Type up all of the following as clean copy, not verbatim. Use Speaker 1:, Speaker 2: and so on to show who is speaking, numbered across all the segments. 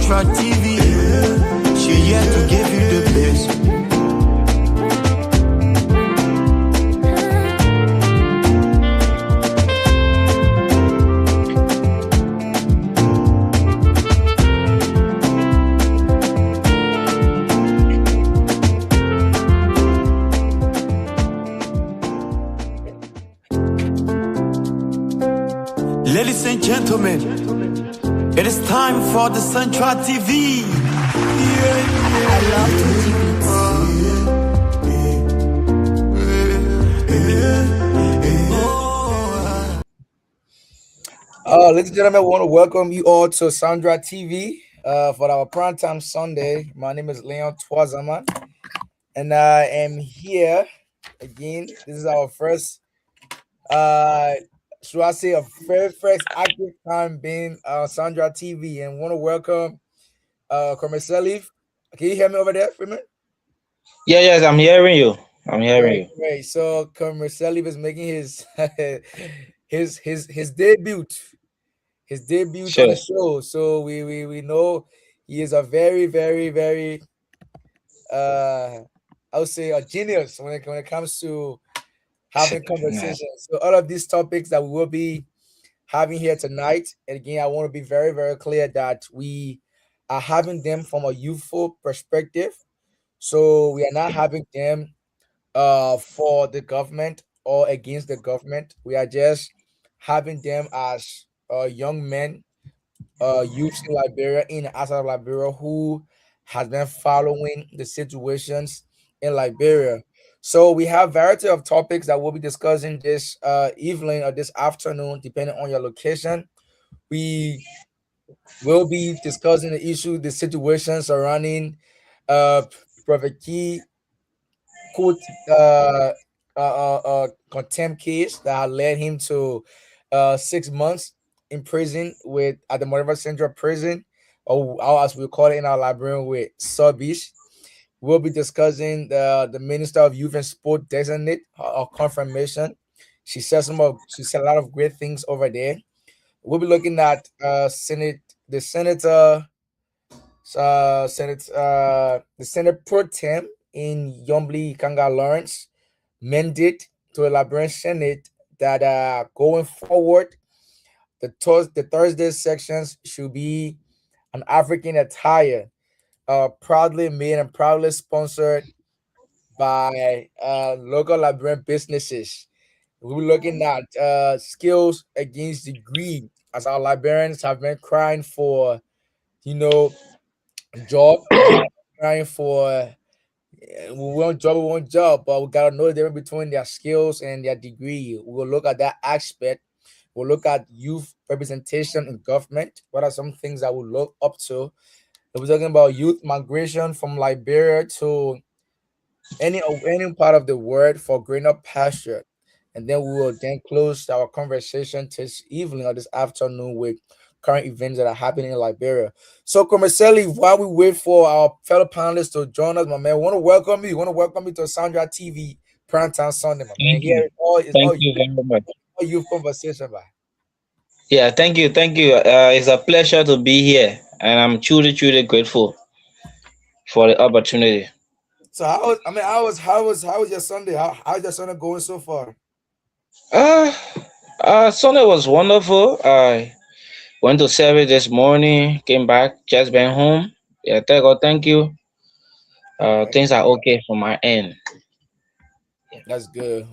Speaker 1: Sandra TV. She here to give you the best. Ladies and gentlemen, it is time for the Central TV.
Speaker 2: I love to
Speaker 3: Ladies and gentlemen, we want to welcome you all to Sandra TV for our PrimeTime Sunday. My name is Leon Twazaman, and I am here again. This is our first, should I say, a very first active time being Sandra TV, and want to welcome Commercially. Can you hear me over there, Freeman?
Speaker 4: Yes, I'm hearing you. I'm hearing you.
Speaker 3: Great. So Commercially is making his his debut. His debut on the show. So we know he is a very, very, very I would say a genius when it comes to having conversations. So all of these topics that we will be having here tonight, and again, I want to be very, very clear that we are having them from a youthful perspective. So we are not having them for the government or against the government. We are just having them as young men, youths in Liberia, in and outside of Liberia, who has been following the situations in Liberia. So we have variety of topics that we'll be discussing this evening or this afternoon, depending on your location. We will be discussing the issue, the situation surrounding Prophet Key court contempt case that led him to 6 months in prison at the Moreover Central Prison, or as we call it in our library, with Subish. We'll be discussing the Minister of Youth and Sport designate or confirmation. She said a lot of great things over there. We'll be looking at the Senate pro tem in Yombly Kanga Lawrence mandate to the Liberian Senate that going forward, the Thursday sections should be an African attire, proudly made and proudly sponsored by local Liberian businesses. We're looking at skills against degree, as our Liberians have been crying for, job, crying for. We want job, but we gotta know the difference between their skills and their degree. We'll look at that aspect. We'll look at youth representation in government. What are some things that we'll look up to? We're talking about youth migration from Liberia to any part of the world for greener pasture. And then we will then close our conversation this evening or this afternoon with current events that are happening in Liberia. So, commercially, while we wait for our fellow panelists to join us, my man, I want to welcome you. I want to welcome you to Sandra TV PrimeTime Sunday, my man. Here
Speaker 4: Thank you very much.
Speaker 3: All youth conversation, man.
Speaker 4: Yeah, thank you. It's a pleasure to be here, and I'm truly grateful for the opportunity.
Speaker 3: So, how was your Sunday? How's your Sunday going so far?
Speaker 4: Sunday was wonderful. I went to service this morning, came back, just been home. Yeah, thank you. Things are okay from my end.
Speaker 3: That's good.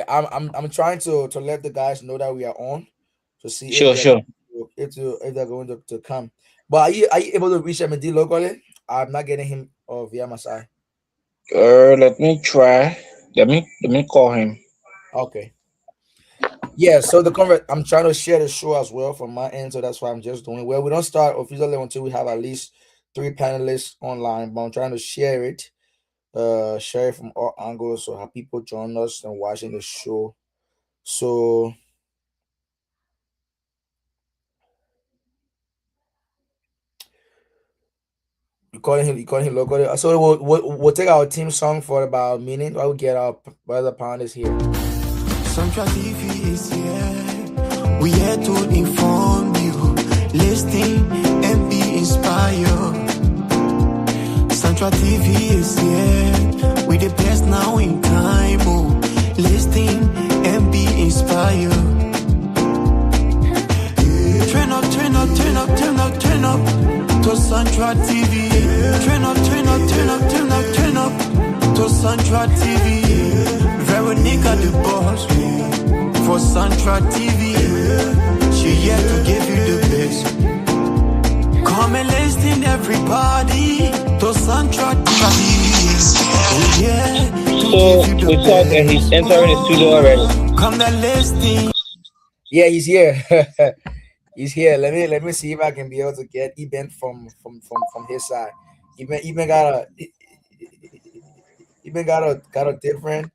Speaker 3: I'm trying to let the guys know that we are on to see if they're going to come. But are you able to reach MD locally? I'm not getting him via my side.
Speaker 4: Let me try. Let me call him.
Speaker 3: Okay. Yeah, so I'm trying to share the show as well from my end, so that's why I'm just doing it. Well, we don't start officially until we have at least 3 panelists online, but I'm trying to share it from all angles so have people join us and watching the show. So you calling him locally. So we'll take our team song for about a minute while we get our other panelists here.
Speaker 1: Central TV is here. We here to inform you. Listen and be inspire. Central TV is here. We the best now in time. Oh, listen and be inspired. Turn up, turn up, turn up, turn up, turn up to Central TV. Turn up, turn up, turn up, turn up, turn up to Central TV. Veronica the boss for Central TV. She here to give you the best. Come and listen, everybody, to Central TV. Yeah, to
Speaker 4: So
Speaker 1: give you
Speaker 4: we
Speaker 1: the
Speaker 4: thought that he's
Speaker 1: best.
Speaker 4: entering the studio already.
Speaker 1: Come and listen.
Speaker 3: Yeah, he's here. He's here. Let me see if I can be able to get Eben from his side. Eben got a Eben got a different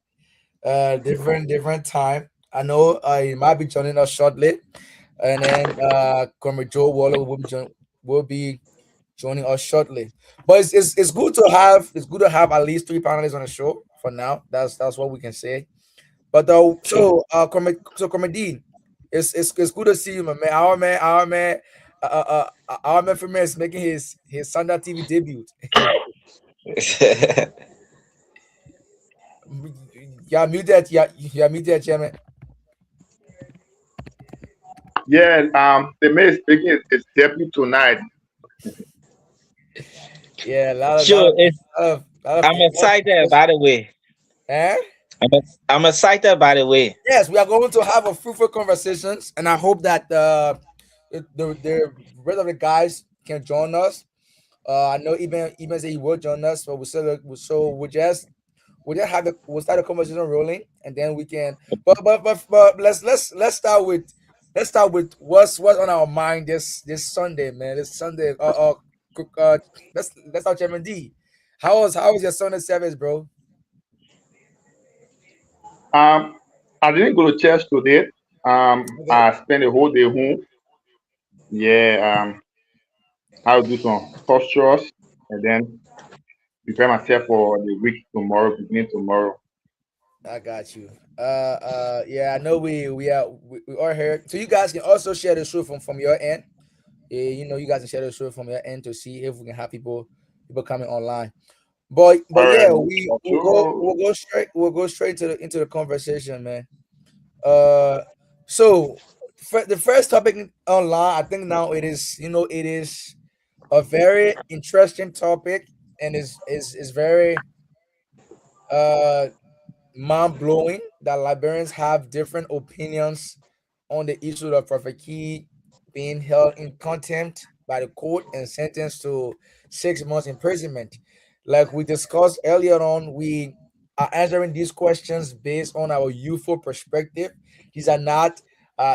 Speaker 3: time. I know he might be joining us shortly, and then Comrade Joe Waller will be joining us shortly. But it's good to have at least three panelists on the show for now. That's what we can say. But Comrade Dean, it's good to see you, my man. Our man for me is making his Sunday TV debut. Yeah, mute that. Yeah, mute that, yeah, man.
Speaker 2: Yeah, the man is speaking his debut tonight.
Speaker 3: Yeah, a lot of lot
Speaker 4: Sure,
Speaker 3: of
Speaker 4: it's,
Speaker 3: lot of,
Speaker 4: I'm excited by the way.
Speaker 3: eh?
Speaker 4: I'm excited by the way.
Speaker 3: Yes, we are going to have a fruitful conversations, and I hope that the rest of the guys can join us. I know even say he will join us, but we'll just we'll start the conversation rolling, and then we can. But let's start with what's on our mind this Sunday, man. This Sunday. Let's start Chairman D. How was your Sunday service, bro?
Speaker 2: Um, I didn't go to church today.
Speaker 3: Okay,
Speaker 2: I spent the whole day home. Yeah, I'll do some postures and then prepare myself for the week tomorrow, beginning tomorrow.
Speaker 3: I got you. Yeah, I know we are here, so you guys can also share the show from your end. You guys can share the show from your end to see if we can have people coming online. But
Speaker 2: All right,
Speaker 3: yeah,
Speaker 2: no trouble.
Speaker 3: we'll go straight to into the conversation, man. Uh, so the first topic online, I think now it is a very interesting topic, and is very uh mind blowing that Liberians have different opinions on the issue of Prophet Key being held in contempt by the court and sentenced to 6 months imprisonment. Like we discussed earlier on, we are answering these questions based on our youthful perspective. These are not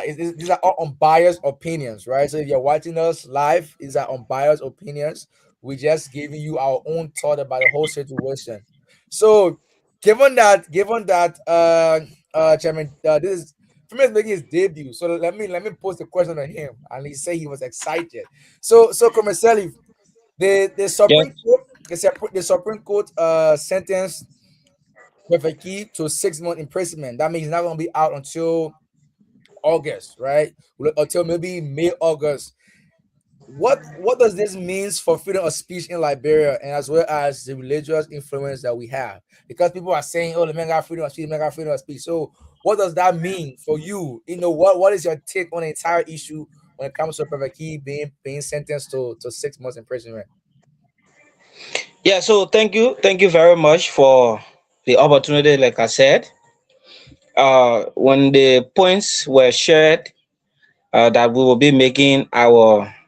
Speaker 3: these are all unbiased opinions, right? So if you're watching us live, these are unbiased opinions. We just giving you our own thought about the whole situation. So given that Chairman, this is Firmin is making his debut. So let me post the question on him, and he said he was excited. So Commercially, the
Speaker 4: Yeah.
Speaker 3: Supreme Court, the Supreme Court sentenced Perfect Key to 6 months imprisonment. That means he's not gonna be out until August, right? Until maybe May, August. What does this means for freedom of speech in Liberia, and as well as the religious influence that we have? Because people are saying, "Oh, the man got freedom of speech, the man got freedom of speech." So, what does that mean for you? What is your take on the entire issue when it comes to Prophet Key being sentenced to 6 months imprisonment?
Speaker 4: Yeah, so thank you very much for the opportunity. Like I said, when the points were shared, that we will be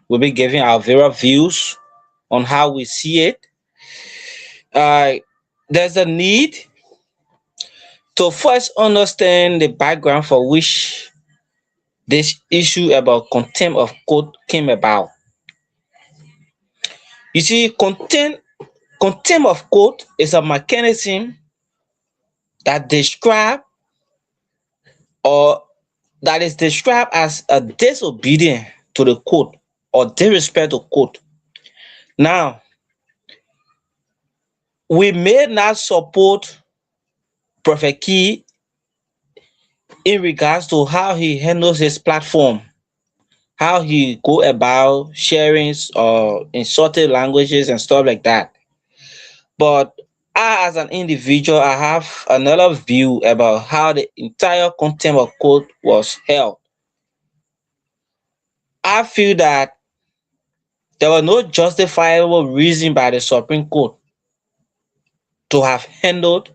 Speaker 4: we'll be giving our various views on how we see it. Uh, there's a need to first understand the background for which this issue about contempt of court came about. You see, contempt of court is a mechanism that describe or that is described as a disobedience to the court or disrespect to court. Now, we may not support Prophet Key in regards to how he handles his platform, how he go about sharing insulting languages and stuff like that. But I, as an individual, I have another view about how the entire contempt of court was held. I feel that there was no justifiable reason by the Supreme Court to have handled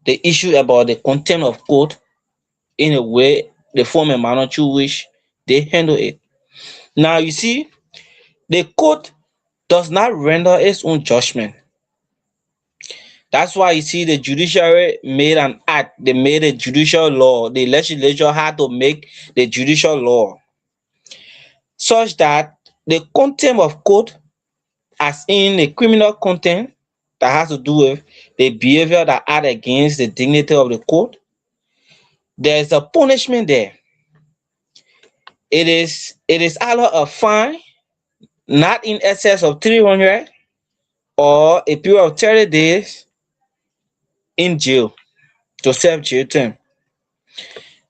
Speaker 4: the issue about the contempt of court in a way, the form and manner through which they handle it. Now, you see, the court does not render its own judgment. That's why you see the judiciary made an act, they made a judicial law. The legislature had to make the judicial law such that the contempt of court, as in the criminal contempt that has to do with the behavior that act against the dignity of the court, there's a punishment there. It is either a fine not in excess of 300 or a period of 30 days in jail to serve jail term.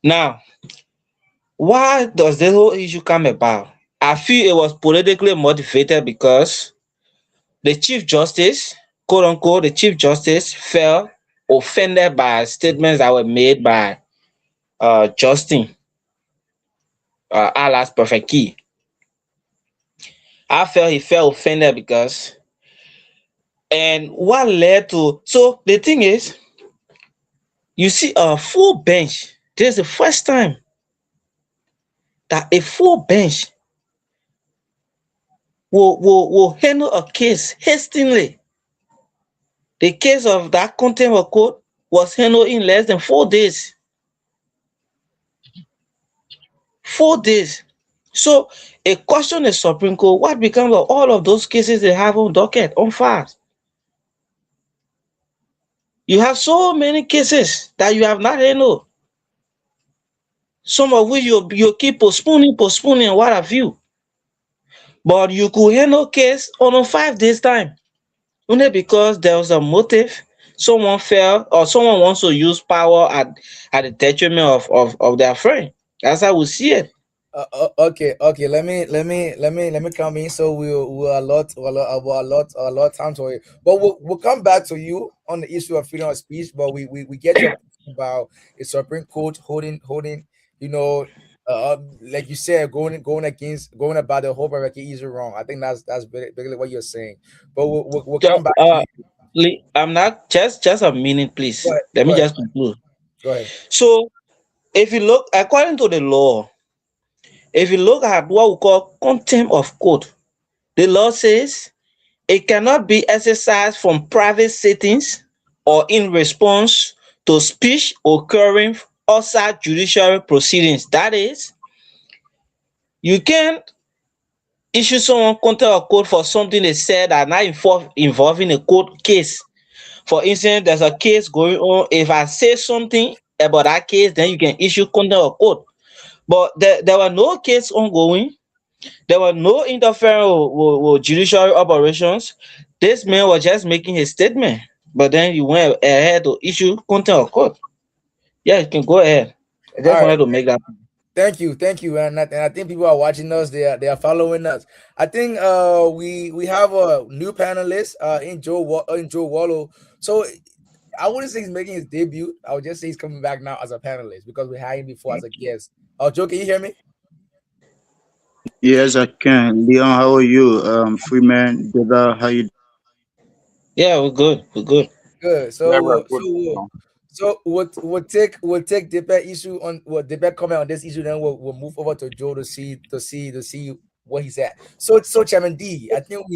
Speaker 4: Now, why does this whole issue come about? I feel it was politically motivated because the Chief Justice, quote unquote, the Chief Justice felt offended by statements that were made by Justin, Allah's perfect key. I felt he felt offended because, and what led to, so the thing is, you see a full bench. This is the first time that a full bench will handle a case hastily. The case of that contempt of court was handled in less than 4 days. 4 days. So a question the Supreme Court, what becomes of all of those cases they have on docket, on files? You have so many cases that you have not handled. Some of which you keep postponing, what have you. But you could handle case on a 5 days time. Only because there was a motive, someone felt or someone wants to use power at the detriment of their friend. That's how we see it.
Speaker 3: Okay. Let me come in. So we'll a lot of time to it. But we'll come back to you on the issue of freedom of speech. But we get your point about a Supreme Court holding, you know, like you said, going about the whole hierarchy is wrong. I think that's basically what you're saying. But we'll
Speaker 4: So,
Speaker 3: come back to you.
Speaker 4: I'm not just a minute,
Speaker 3: Go
Speaker 4: please.
Speaker 3: ahead.
Speaker 4: Let
Speaker 3: Go
Speaker 4: me
Speaker 3: ahead.
Speaker 4: just conclude.
Speaker 3: Go ahead.
Speaker 4: So, if you look according to the law, if you look at what we call contempt of court, the law says it cannot be exercised from private settings or in response to speech occurring outside judicial proceedings. That is, you can't issue someone contempt of court for something they said that not involving a court case. For instance, there's a case going on. If I say something about that case, then you can issue contempt of court. But there were no case ongoing. There was no interference with judicial operations. This man was just making his statement. But then you went ahead to issue contempt of court. Yeah, you can go ahead. I
Speaker 3: All
Speaker 4: just
Speaker 3: right.
Speaker 4: wanted to make that.
Speaker 3: Thank you, and I think people are watching us. They are following us. I think we have a new panelist in Joe Wallow. So I wouldn't say he's making his debut. I would just say he's coming back now as a panelist because we had him before as a guest. Joe, can you hear me?
Speaker 5: Yes, I can. Leon, how are you? Freeman, Deva, how you?
Speaker 4: Yeah, we're good. We're good.
Speaker 3: Good.
Speaker 2: Yeah,
Speaker 3: So
Speaker 2: we're
Speaker 3: we'll,
Speaker 2: good.
Speaker 3: so we'll, so we'll take debate issue on what debate comment on this issue. Then we'll move over to Joe to see what he's at. So Chairman D, I think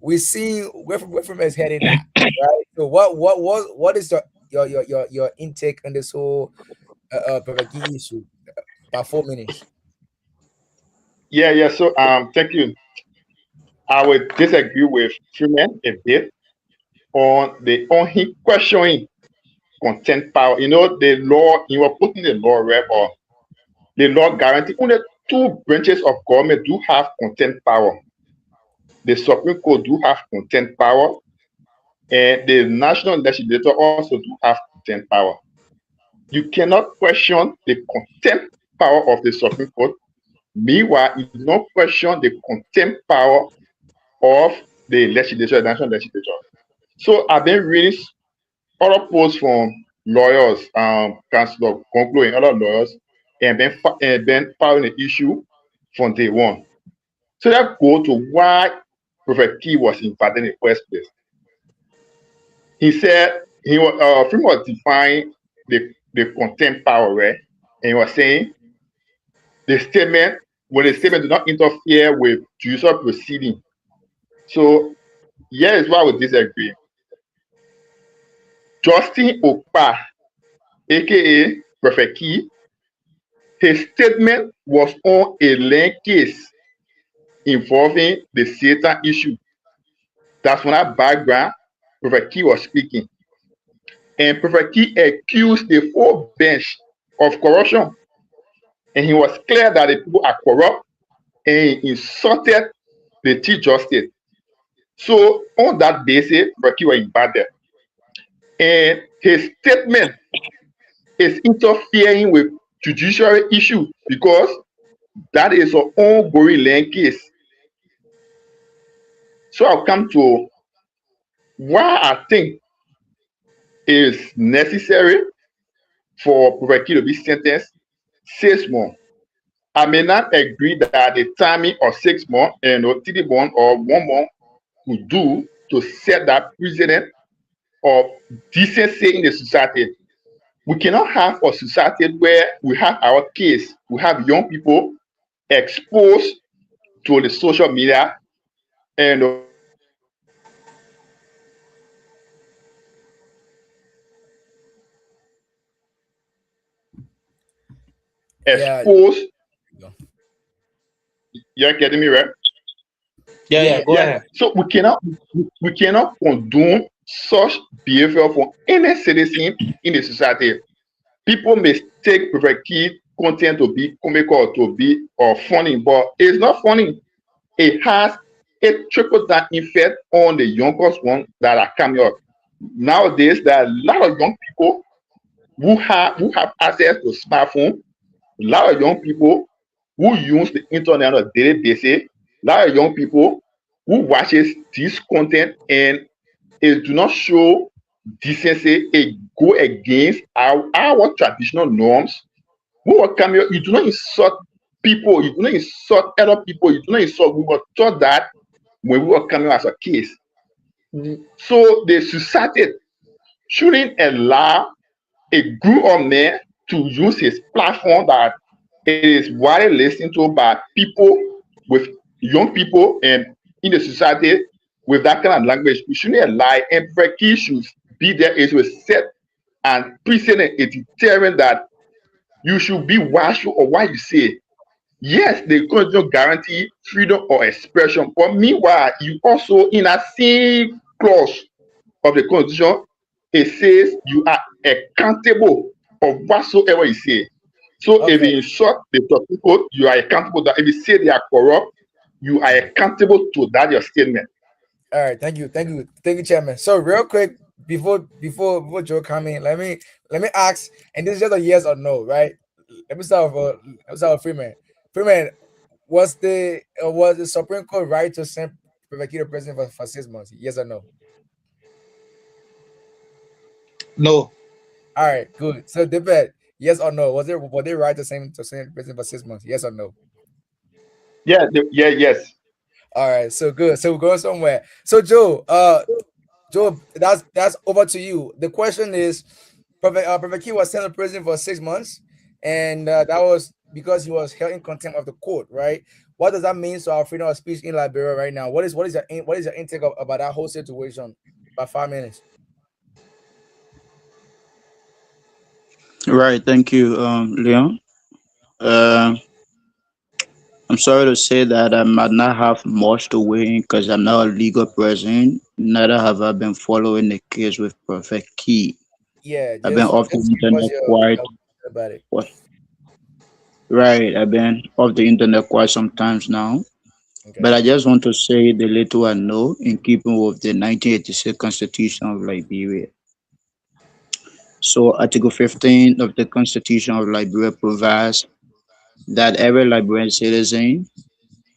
Speaker 3: we see where from is heading at, right? So what is your intake on this whole Pavaki issue? About 4 minutes.
Speaker 2: Yeah. So thank you. I would disagree with Freeman a bit on him questioning content power. The law, you were putting the law, right? Or the law guarantee only two branches of government do have content power. The Supreme Court do have content power, and the national legislature also do have content power. You cannot question the contempt power of the Supreme Court Meanwhile, he did not question the contempt power of the legislature, the national legislature. So I've been reading other posts from lawyers, Councilor Conclo and other lawyers, and been following the issue from day one. So let's go to why Prophet Key was invited in the first place. He said he was Freeman was defying the contempt power, right? And he was saying the statement when the statement did not interfere with judicial proceeding. So here is why we disagree. Justin Okpa, aka Prophet Key, his statement was on a land case involving the Satan issue. That's when that background Prophet Key was speaking. And Prophet Key accused the whole bench of corruption. And he was clear that the people are corrupt and he insulted the Chief Justice. So on that basis, Prophet Key was invited. And his statement is interfering with judiciary issue because that is an ongoing land case. So I'll come to why I think it is necessary for Prophet Key to be sentenced 6 months. I may not agree that the timing of 6 months and 3 months or 1 month could do to set that precedent of decency in the society. We cannot have a society where we have our kids, we have young people exposed to the social media and
Speaker 3: Yeah.
Speaker 2: exposed. You're getting me right?
Speaker 4: Yeah, go
Speaker 2: Yeah.
Speaker 4: ahead.
Speaker 2: So we cannot condone such behavior for any citizen in the society. People mistake Prophet Key content to be comical, to be or funny, but it's not funny. It has a trickle down effect on the youngest ones that are coming up. Nowadays, there are a lot of young people who have access to smartphone, a lot of young people who use the internet on a daily basis, a lot of young people who watches this content and it do not show decency, it go against our traditional norms. We were coming, you do not insult people, you do not insult other people, you do not insult. We were taught that when we were coming as a kids. So the society shouldn't allow a group of men to use his platform that it is widely listened to by people with young people and in the society with that kind of language. We shouldn't allow and Frankie should be there. It will set and precedent a deterrent that you should be watchful of what you say. Yes, the constitution guarantee freedom of expression, but meanwhile, you also in a same clause of the constitution, it says you are accountable of whatsoever you say. So if
Speaker 3: Okay.
Speaker 2: you insult the people, you are accountable. That if you say they are corrupt, you are accountable to that your statement.
Speaker 3: All right. Thank you, Chairman. So real quick, before Joe come in, let me ask, and this is just a yes or no, right? Let me start with Freeman. Freeman, was the Supreme Court right to send Private president for 6 months? Yes or no?
Speaker 4: No.
Speaker 3: All right, good. So debate, yes or no? Were they right to send president for 6 months? Yes or no?
Speaker 2: Yeah, yes.
Speaker 3: All right, so good. So we're going somewhere. So Joe, that's over to you. The question is, Prophet Key was sent to prison for 6 months, and that was because he was held in contempt of the court, right? What does that mean to our freedom of speech in Liberia right now? What is your intake about that whole situation? About 5 minutes.
Speaker 5: Right, thank you, Leon. Uh, I'm sorry to say that I might not have much to weigh in because I'm not a legal person. Neither have I been following the case with Perfect Key.
Speaker 3: Yeah,
Speaker 5: I've been off the
Speaker 3: just give us
Speaker 5: internet
Speaker 3: your
Speaker 5: quite
Speaker 3: about it.
Speaker 5: what? Right, I've been off the internet quite some times now.
Speaker 3: Okay.
Speaker 5: But I just want to say the little I know in keeping with the 1986 Constitution of Liberia. So, Article 15 of the Constitution of Liberia provides that every Liberian citizen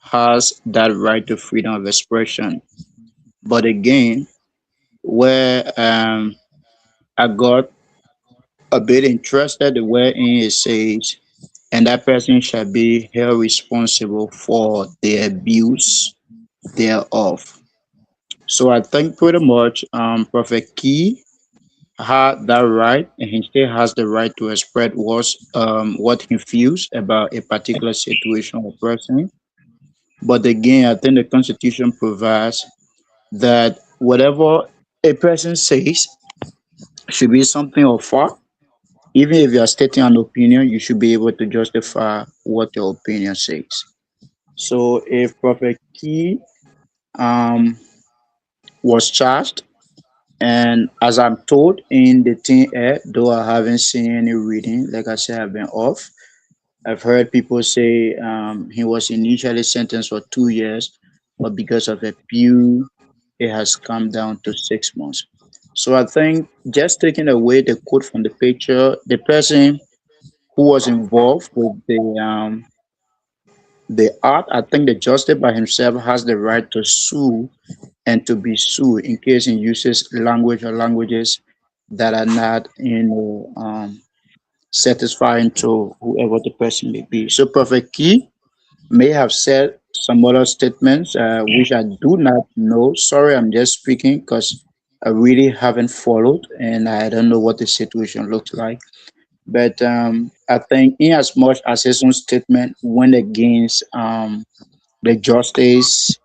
Speaker 5: has that right to freedom of expression. But again, where I got a bit interested wherein it says, and that person shall be held responsible for the abuse thereof. So I think pretty much Prophet Key had that right, and he still has the right to express what he feels about a particular situation or person. But again, I think the Constitution provides that whatever a person says should be something of fact. Even if you are stating an opinion, you should be able to justify what your opinion says. So if Prophet Key um, was charged, and as I'm told in the Teen Air, though I haven't seen any reading, like I said, I've been off. I've heard people say he was initially sentenced for 2 years, but because of appeal, it has come down to 6 months. So I think just taking away the quote from the picture, the person who was involved with the art, I think the justice by himself has the right to sue and to be sued in case he uses language or languages that are not, satisfying to whoever the person may be. So Prophet Key may have said some other statements which I do not know. Sorry, I'm just speaking because I really haven't followed and I don't know what the situation looks like. But I think, in as much as his own statement went against the justice,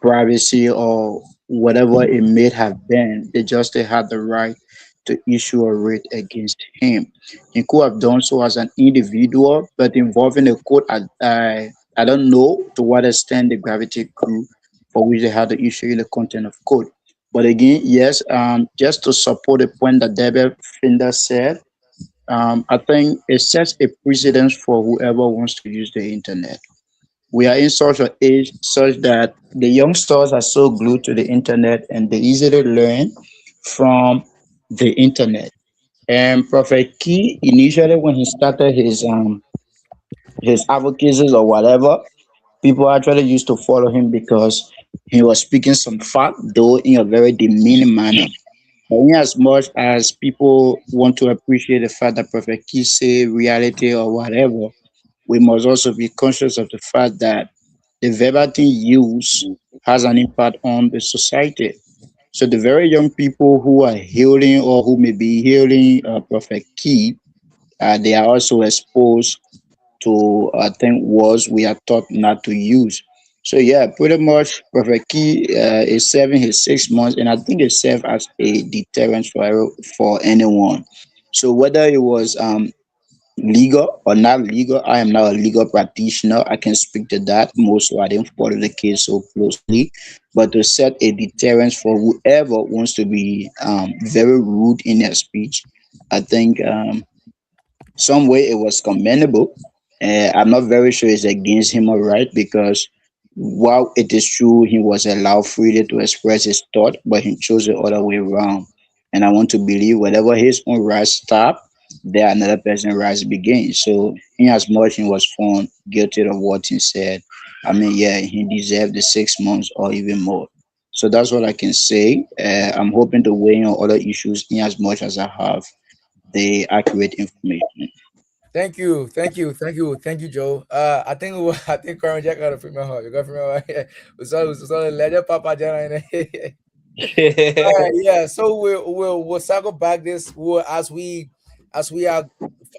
Speaker 5: privacy or whatever it may have been, they just they had the right to issue a writ against him. He could have done so as an individual, but involving a court, I don't know to what extent the gravity grew for which they had to issue the content of court. But again, yes, just to support the point that Deborah Finder said, I think it sets a precedence for whoever wants to use the internet. We are in such an age such that the youngsters are so glued to the internet and they easily learn from the internet. And Prophet Key initially when he started his advocacies or whatever, people actually used to follow him because he was speaking some fact, though in a very demeaning manner. But in as much as people want to appreciate the fact that Prophet Key say reality or whatever, we must also be conscious of the fact that the verbatim use has an impact on the society. So the very young people who are hearing or who may be hearing Prophet Key, they are also exposed to, I think, words we are taught not to use. So yeah, pretty much Prophet Key is serving his 6 months, and I think it serves as a deterrent for anyone. So whether it was legal or not legal, I am not a legal practitioner. I can speak to that. Most I didn't follow the case so closely, but to set a deterrence for whoever wants to be very rude in their speech, I think some way it was commendable. I'm not very sure it's against him or right because while it is true he was allowed freely to express his thought, but he chose the other way around. And I want to believe whatever his own rights stop, there another person's rights begin. So in as much he was found guilty of what he said, I mean, yeah, he deserved the 6 months or even more. So that's what I can say. I'm hoping to weigh in on other issues in as much as I have the accurate information.
Speaker 3: Thank you, thank you, thank you, thank you, Joe. I think I think Colonel Jack got a female heart. You got a female heart. We saw the legend Papa John. All right, yeah. So we'll circle back this as we are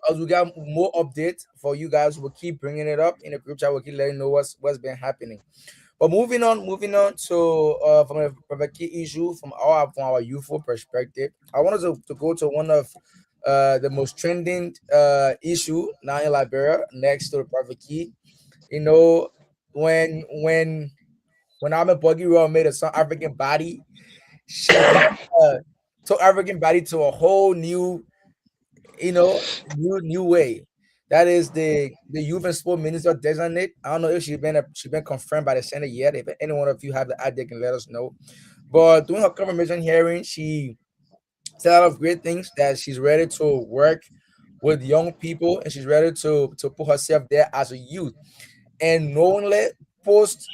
Speaker 3: as we got more updates for you guys. We'll keep bringing it up in the group chat. We'll keep letting you know what's been happening. But moving on to from a key issue from our youthful perspective, I wanted to go to one of the most trending issue now in Liberia next to the private key. You know, when I'm a Buggy Roll made a South African body, she took African body to a whole new, new way. That is the youth and sport minister designate. I don't know if she been confirmed by the Senate yet. If any one of you have the idea, can let us know. But during her confirmation hearing, she said a lot of great things that she's ready to work with young people, and she's ready to put herself there as a youth. And knowingly, post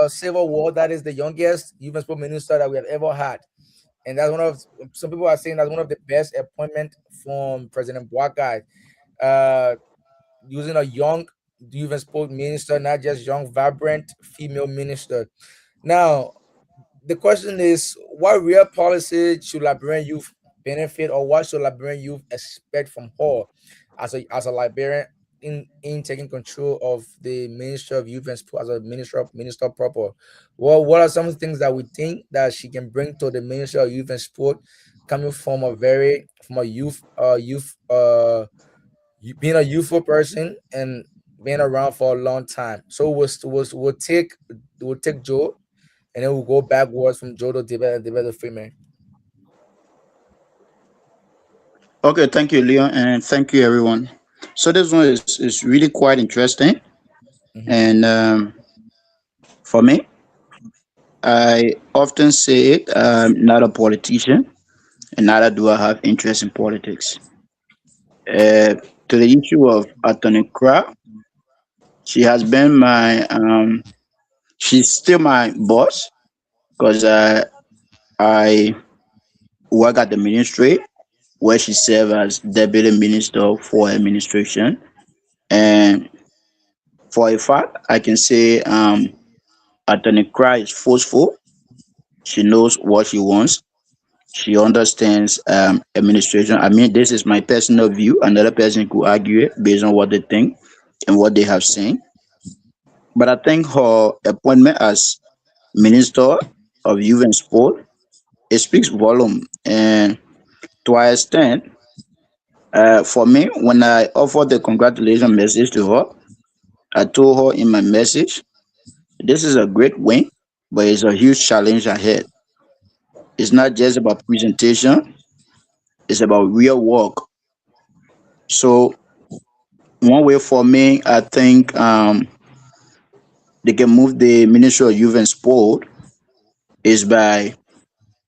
Speaker 3: Civil War, that is the youngest youth and sport minister that we have ever had. And that's one of, some people are saying that's one of the best appointment from President Boakai. Uh, Using a young youth and sport minister, not just young, vibrant female minister. Now, the question is, what real policy should Liberian youth benefit, or what should Liberian youth expect from her as a Liberian in taking control of the Ministry of Youth and Sport, as a minister proper? Well, what are some of the things that we think that she can bring to the Ministry of Youth and Sport, coming from a being a youthful person and being around for a long time. So we'll take Joe, and then we'll go backwards from Joe to David the Freeman.
Speaker 5: Okay, thank you, Leon, and thank you, everyone. So this one is really quite interesting,
Speaker 3: Hmm.
Speaker 5: and for me, I often say it. I'm not a politician, and neither do I have interest in politics. To the issue of Attorney Kra, she has been she's still my boss because I work at the ministry where she serves as deputy minister for administration. And for a fact, I can say Attorney Cry is forceful. She knows what she wants. She understands administration. I mean, this is my personal view. Another person could argue it based on what they think and what they have seen. But I think her appointment as Minister of Youth and Sport, it speaks volume. And to an extent, for me, when I offered the congratulation message to her, I told her in my message, this is a great win, but it's a huge challenge ahead. It's not just about presentation, it's about real work. So, one way for me, I think they can move the Ministry of Youth and Sport is by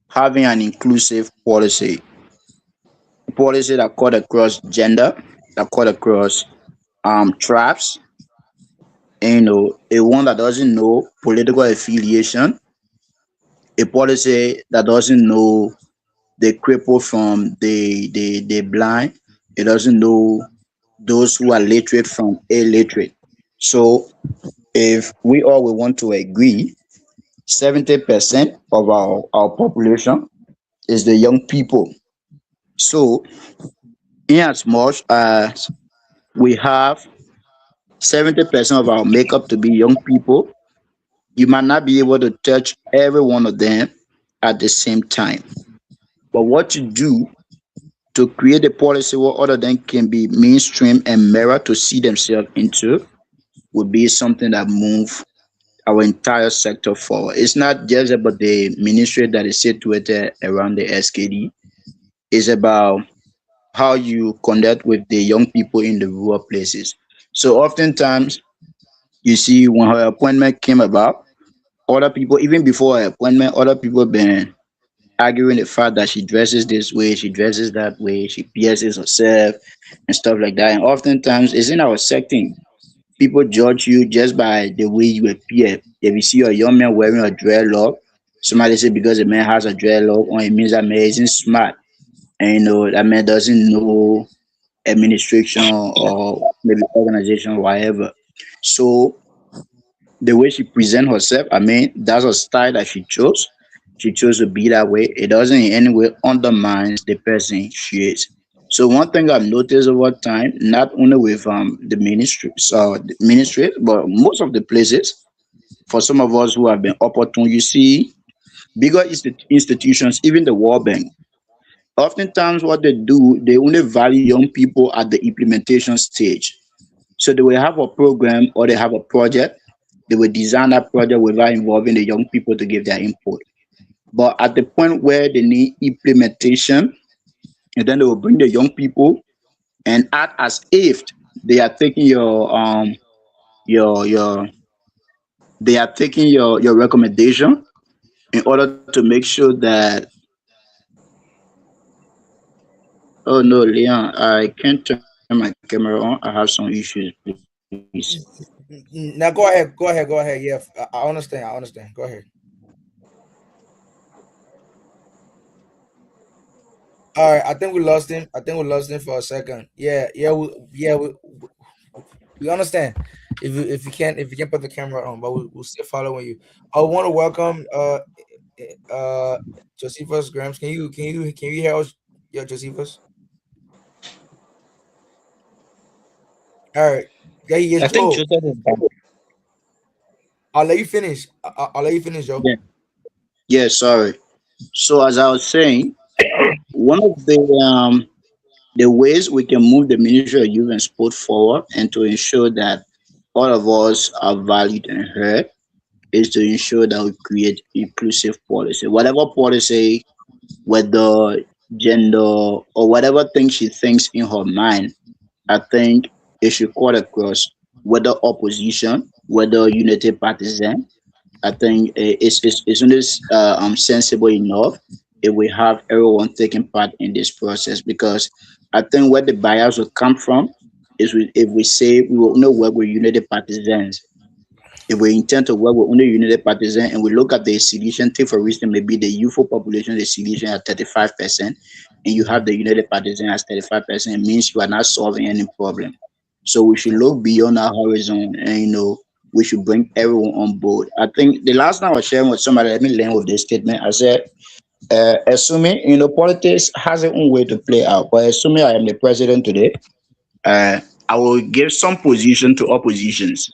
Speaker 5: having an inclusive policy, a policy that cut across gender, that cut across tribes, and, a one that doesn't know political affiliation, a policy that doesn't know the cripple from the blind. It doesn't know those who are literate from illiterate. So if we all will want to agree, 70% of our population is the young people. So in as much as we have 70% of our makeup to be young people, you might not be able to touch every one of them at the same time. But what you do to create a policy where other than can be mainstream and mirror to see themselves into would be something that move our entire sector forward. It's not just about the ministry that is situated around the SKD. It's about how you connect with the young people in the rural places. So oftentimes you see when her appointment came about, other people, even before her appointment, other people been arguing the fact that she dresses this way, she dresses that way, she pierces herself and stuff like that. And oftentimes it's in our setting. People judge you just by the way you appear. If you see a young man wearing a dreadlock, somebody say because a man has a dreadlock, or it means that man isn't smart. And that man doesn't know administration or maybe organization, whatever. So the way she present herself, I mean, that's a style that she chose. She chose to be that way. It doesn't in any way undermines the person she is. So one thing I've noticed over time, not only with the ministry, but most of the places, for some of us who have been opportune, you see bigger institutions, even the World Bank. Oftentimes, what they do, they only value young people at the implementation stage. So they will have a program or they have a project. They will design that project without involving the young people to give their input. But at the point where they need implementation, and then they will bring the young people and act as if they are taking your they are taking your recommendation in order to make sure that. Oh no, Leon, I can't turn you off. my camera on. I have some issues, please.
Speaker 3: Now go ahead, go ahead, go ahead. Yeah, I understand. I understand. Go ahead. All right, I think we lost him. I think we lost him for a second. We understand. If you can't put the camera on, but we'll still following you. I want to welcome uh Josephus Grams. Can you hear us? Yeah, Josephus. All right. Yeah, he is
Speaker 4: I think
Speaker 3: Joe.
Speaker 4: Joseph is back.
Speaker 3: I'll let you finish. I'll let you finish, Joe.
Speaker 5: Yeah. Yeah, sorry. So as I was saying, one of the ways we can move the Ministry of Youth and Sport forward and to ensure that all of us are valued and heard is to ensure that we create inclusive policy. Whatever policy, whether gender or whatever thing she thinks in her mind, I think it should cut across whether opposition, whether unity partisan. I think it's only sensible enough if we have everyone taking part in this process because I think where the bias will come from is if we say we will only work with unity partisans. If we intend to work with only unity partisans and we look at the solution, take for instance maybe the youthful population, the solution at 35%, and you have the unity partisan as 35%, it means you are not solving any problem. So we should look beyond our horizon and we should bring everyone on board. I think the last time I was sharing with somebody, let me learn with this statement. I said, assuming politics has its own way to play out, but assuming I am the president today, I will give some position to oppositions.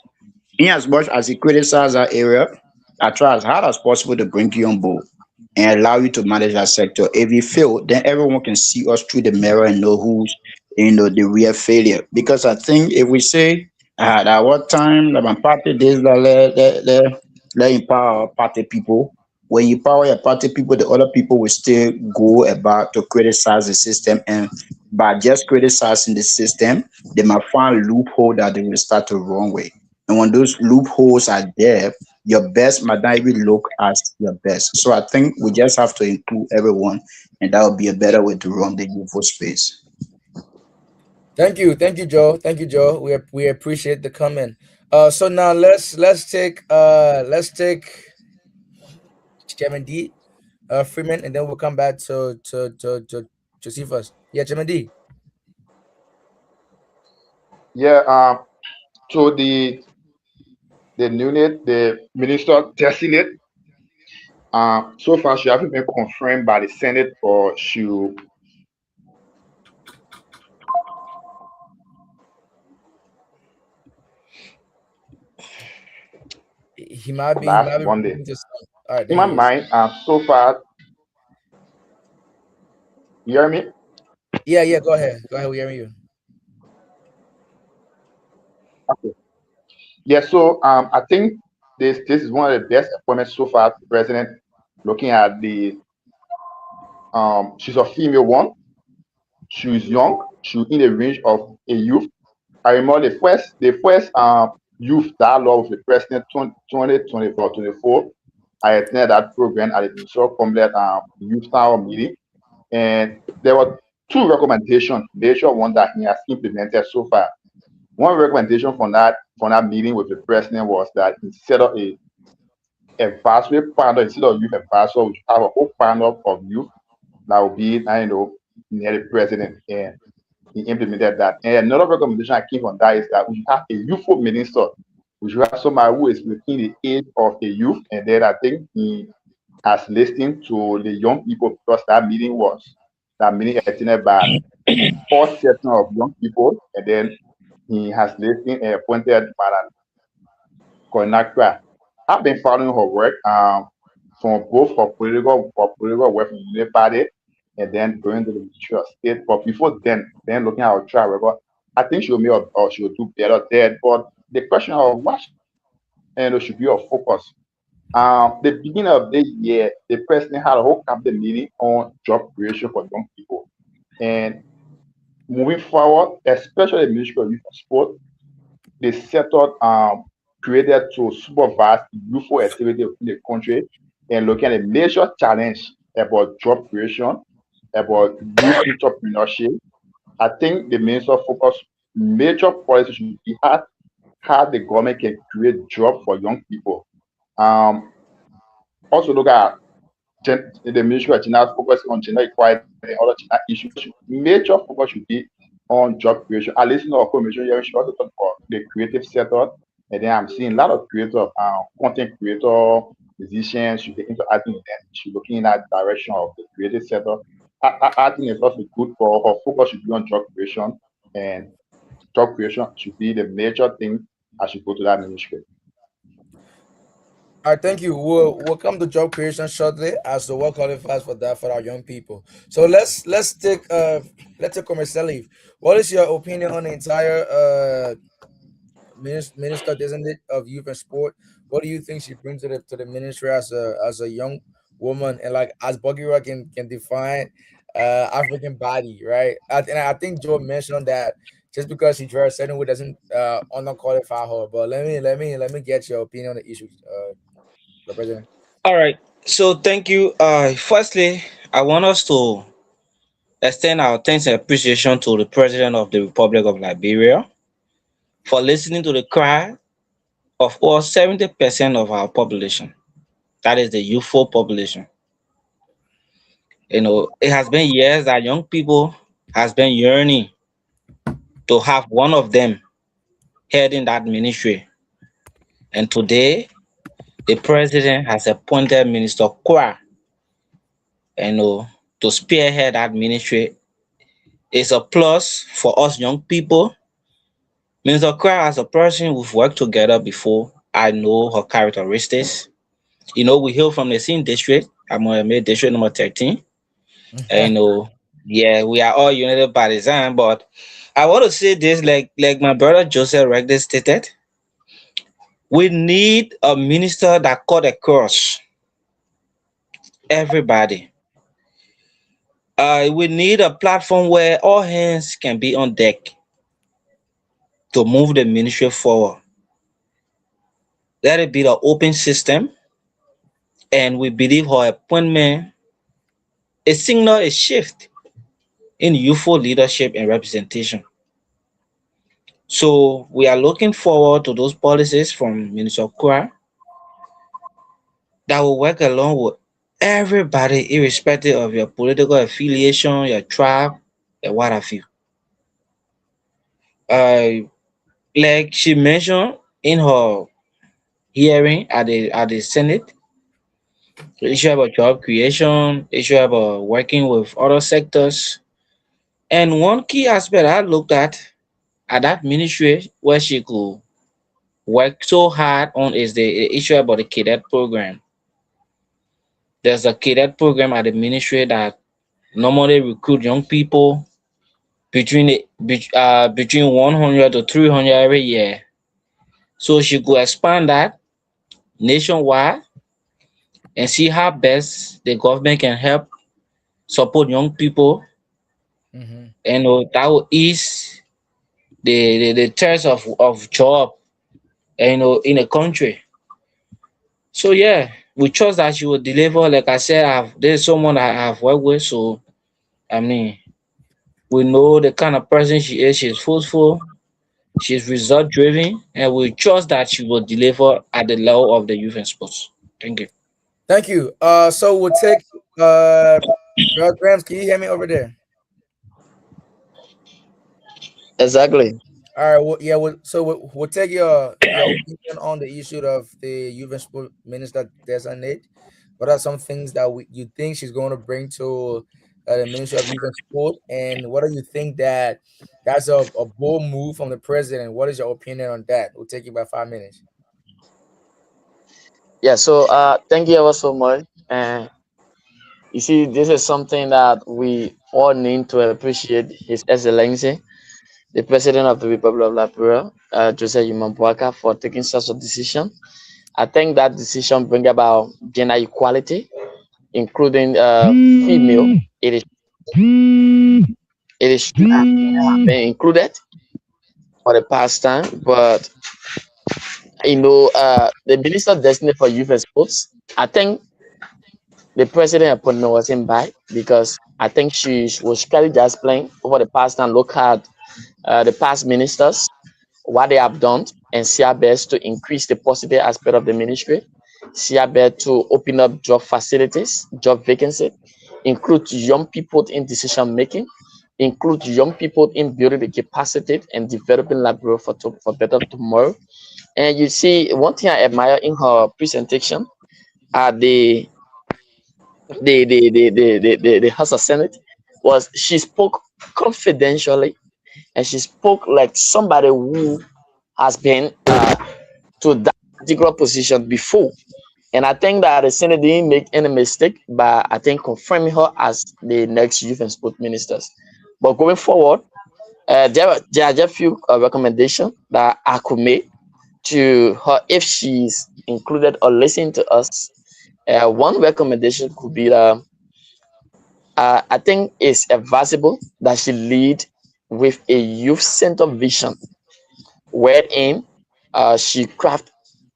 Speaker 5: In as much as he criticizes our area, I try as hard as possible to bring you on board and allow you to manage that sector. If you fail, then everyone can see us through the mirror and know who's the real failure. Because I think if we say at what time that my party this let empower our party people, when you power your party people, the other people will still go about to criticize the system, and by just criticizing the system, they might find loophole that they will start to run with. And when those loopholes are there, your best might not even look as your best. So I think we just have to include everyone, and that would be a better way to run the youthful space.
Speaker 3: Thank you, Joe. Thank you, Joe. We appreciate the comment. So now let's take Chairman D, Freeman, and then we'll come back to Josephus. Yeah, Chairman D.
Speaker 2: Yeah. So the unit, the minister testing it. So far she hasn't been confirmed by the Senate, or
Speaker 3: He might be
Speaker 2: last Monday.
Speaker 3: removing this. All right,
Speaker 2: In
Speaker 3: there
Speaker 2: my
Speaker 3: he is.
Speaker 2: mind, so far, you hear me?
Speaker 3: Yeah. Go ahead. Go ahead. We hearing you.
Speaker 2: Okay. Yeah. So I think this is one of the best appointments so far. The president, looking at she's a female one. She's young. She's in the range of a youth. I remember the first youth dialogue with the president 2024-24. I attended that program at the Minnesota Complex Youth Town meeting, and there were two recommendations, major one that he has implemented so far. One recommendation from that meeting with the president was that instead of a advisory panel, instead of youth advisor, we should have a whole panel of youth that will be, near the president, and he implemented that. And another recommendation I came from that is that we should have a youthful minister. We should have somebody who is within the age of a youth, and then I think he has listened to the young people, because that meeting attended by all sections of young people, and then he has listened and appointed Madam Konakra. I've been following her work from both her political work in the party, and then going to the Ministry of State. But before then looking at her track record, I think she'll do better there. But the question of what should be your focus. The beginning of the year, the president had a whole cabinet meeting on job creation for young people. And moving forward, especially the Ministry of Youth and Sport, they set up created to supervise youthful activity in the country, and looking at a major challenge about job creation, about youth entrepreneurship. I think the minister focus major policy should be how the government can create jobs for young people. Um, Also look at the Ministry of Gender focus on gender equality and other gender issues. Major focus should be on job creation. I listen to our commission here. She also talk about the creative sector, and then I'm seeing a lot of creator, content creator, musicians should be into acting with them. Should looking in that direction of the creative sector. I think it's also good for her focus should be on job creation, and job creation should be the major thing I should go to that ministry.
Speaker 3: All right, thank you. We'll come to job creation shortly as to what qualifies for that for our young people. So let's take commercial leave. What is your opinion on the entire minister designate of youth and sport? What do you think she brings to the ministry as a young woman, and like as Bagheera can define African body, right? And I think Joe mentioned that just because she dressed a certain way doesn't underqualify her. But let me get your opinion on the issue, the president.
Speaker 4: All right. So thank you. Firstly, I want us to extend our thanks and appreciation to the President of the Republic of Liberia for listening to the cry of over 70% of our population. That is the youthful population. It has been years that young people has been yearning to have one of them heading that ministry. And today, the president has appointed Minister Kwa, you know, to spearhead that ministry. It's a plus for us young people. Minister Kwa, as a person we've worked together before, I know her characteristics. We hail from the same district. I'm on district number 13. And yeah, we are all United Partisan, but I want to say this like my brother Joseph Regde stated, we need a minister that cut across everybody. We need a platform where all hands can be on deck to move the ministry forward. Let it be the open system, and we believe her appointment is signal a shift in youthful leadership and representation. So we are looking forward to those policies from Minister Kura that will work along with everybody, irrespective of your political affiliation, your tribe, and what have you. Uh, like she mentioned in her hearing at the Senate, the issue about job creation, issue about working with other sectors, and one key aspect I looked at that ministry where she could work so hard on is the issue about the cadet program. There's a cadet program at the ministry that normally recruit young people between 100 to 300 every year. So she could expand that nationwide and see how best the government can help support young people,
Speaker 3: Mhm.
Speaker 4: and that will ease the thirst of job, in a country. So yeah, we trust that she will deliver. Like I said, there's someone I've worked with, so I mean, we know the kind of person she is. She's forceful, she's result driven, and we trust that she will deliver at the level of the youth and sports. Thank you.
Speaker 3: Thank you. So we'll take Brother Grams. Can you hear me over there?
Speaker 5: Exactly.
Speaker 3: All right. Well, yeah. We'll take your opinion on the issue of the youth and sport minister designate. What are some things that you think she's going to bring to the Ministry of Youth and Sport, and what do you think that's a bold move from the president? What is your opinion on that? We'll take you about 5 minutes.
Speaker 6: Yeah, so thank you ever so much. And you see, this is something that we all need to appreciate His Excellency, the President of the Republic of Liberia, Joseph Yumampuaka, for taking such a decision. I think that decision bring about gender equality, including female. It is should have been included for the past time, but the minister destined for youth and sports. I think the president appointment wasn't bad because I think she was strategized playing over the past and look at the past ministers, what they have done, and see our best to increase the positive aspect of the ministry, see our best to open up job facilities, job vacancies, include young people in decision making, include young people in building the capacity and developing library for better tomorrow. And you see, one thing I admire in her presentation at the House of Senate was she spoke confidentially, and she spoke like somebody who has been to that particular position before. And I think that the Senate didn't make any mistake by, I think, confirming her as the next youth and sport ministers. But going forward, there are just few recommendations that I could make to her if she's included or listening to us. One recommendation could be that I think it's advisable that she lead with a youth center vision, wherein she craft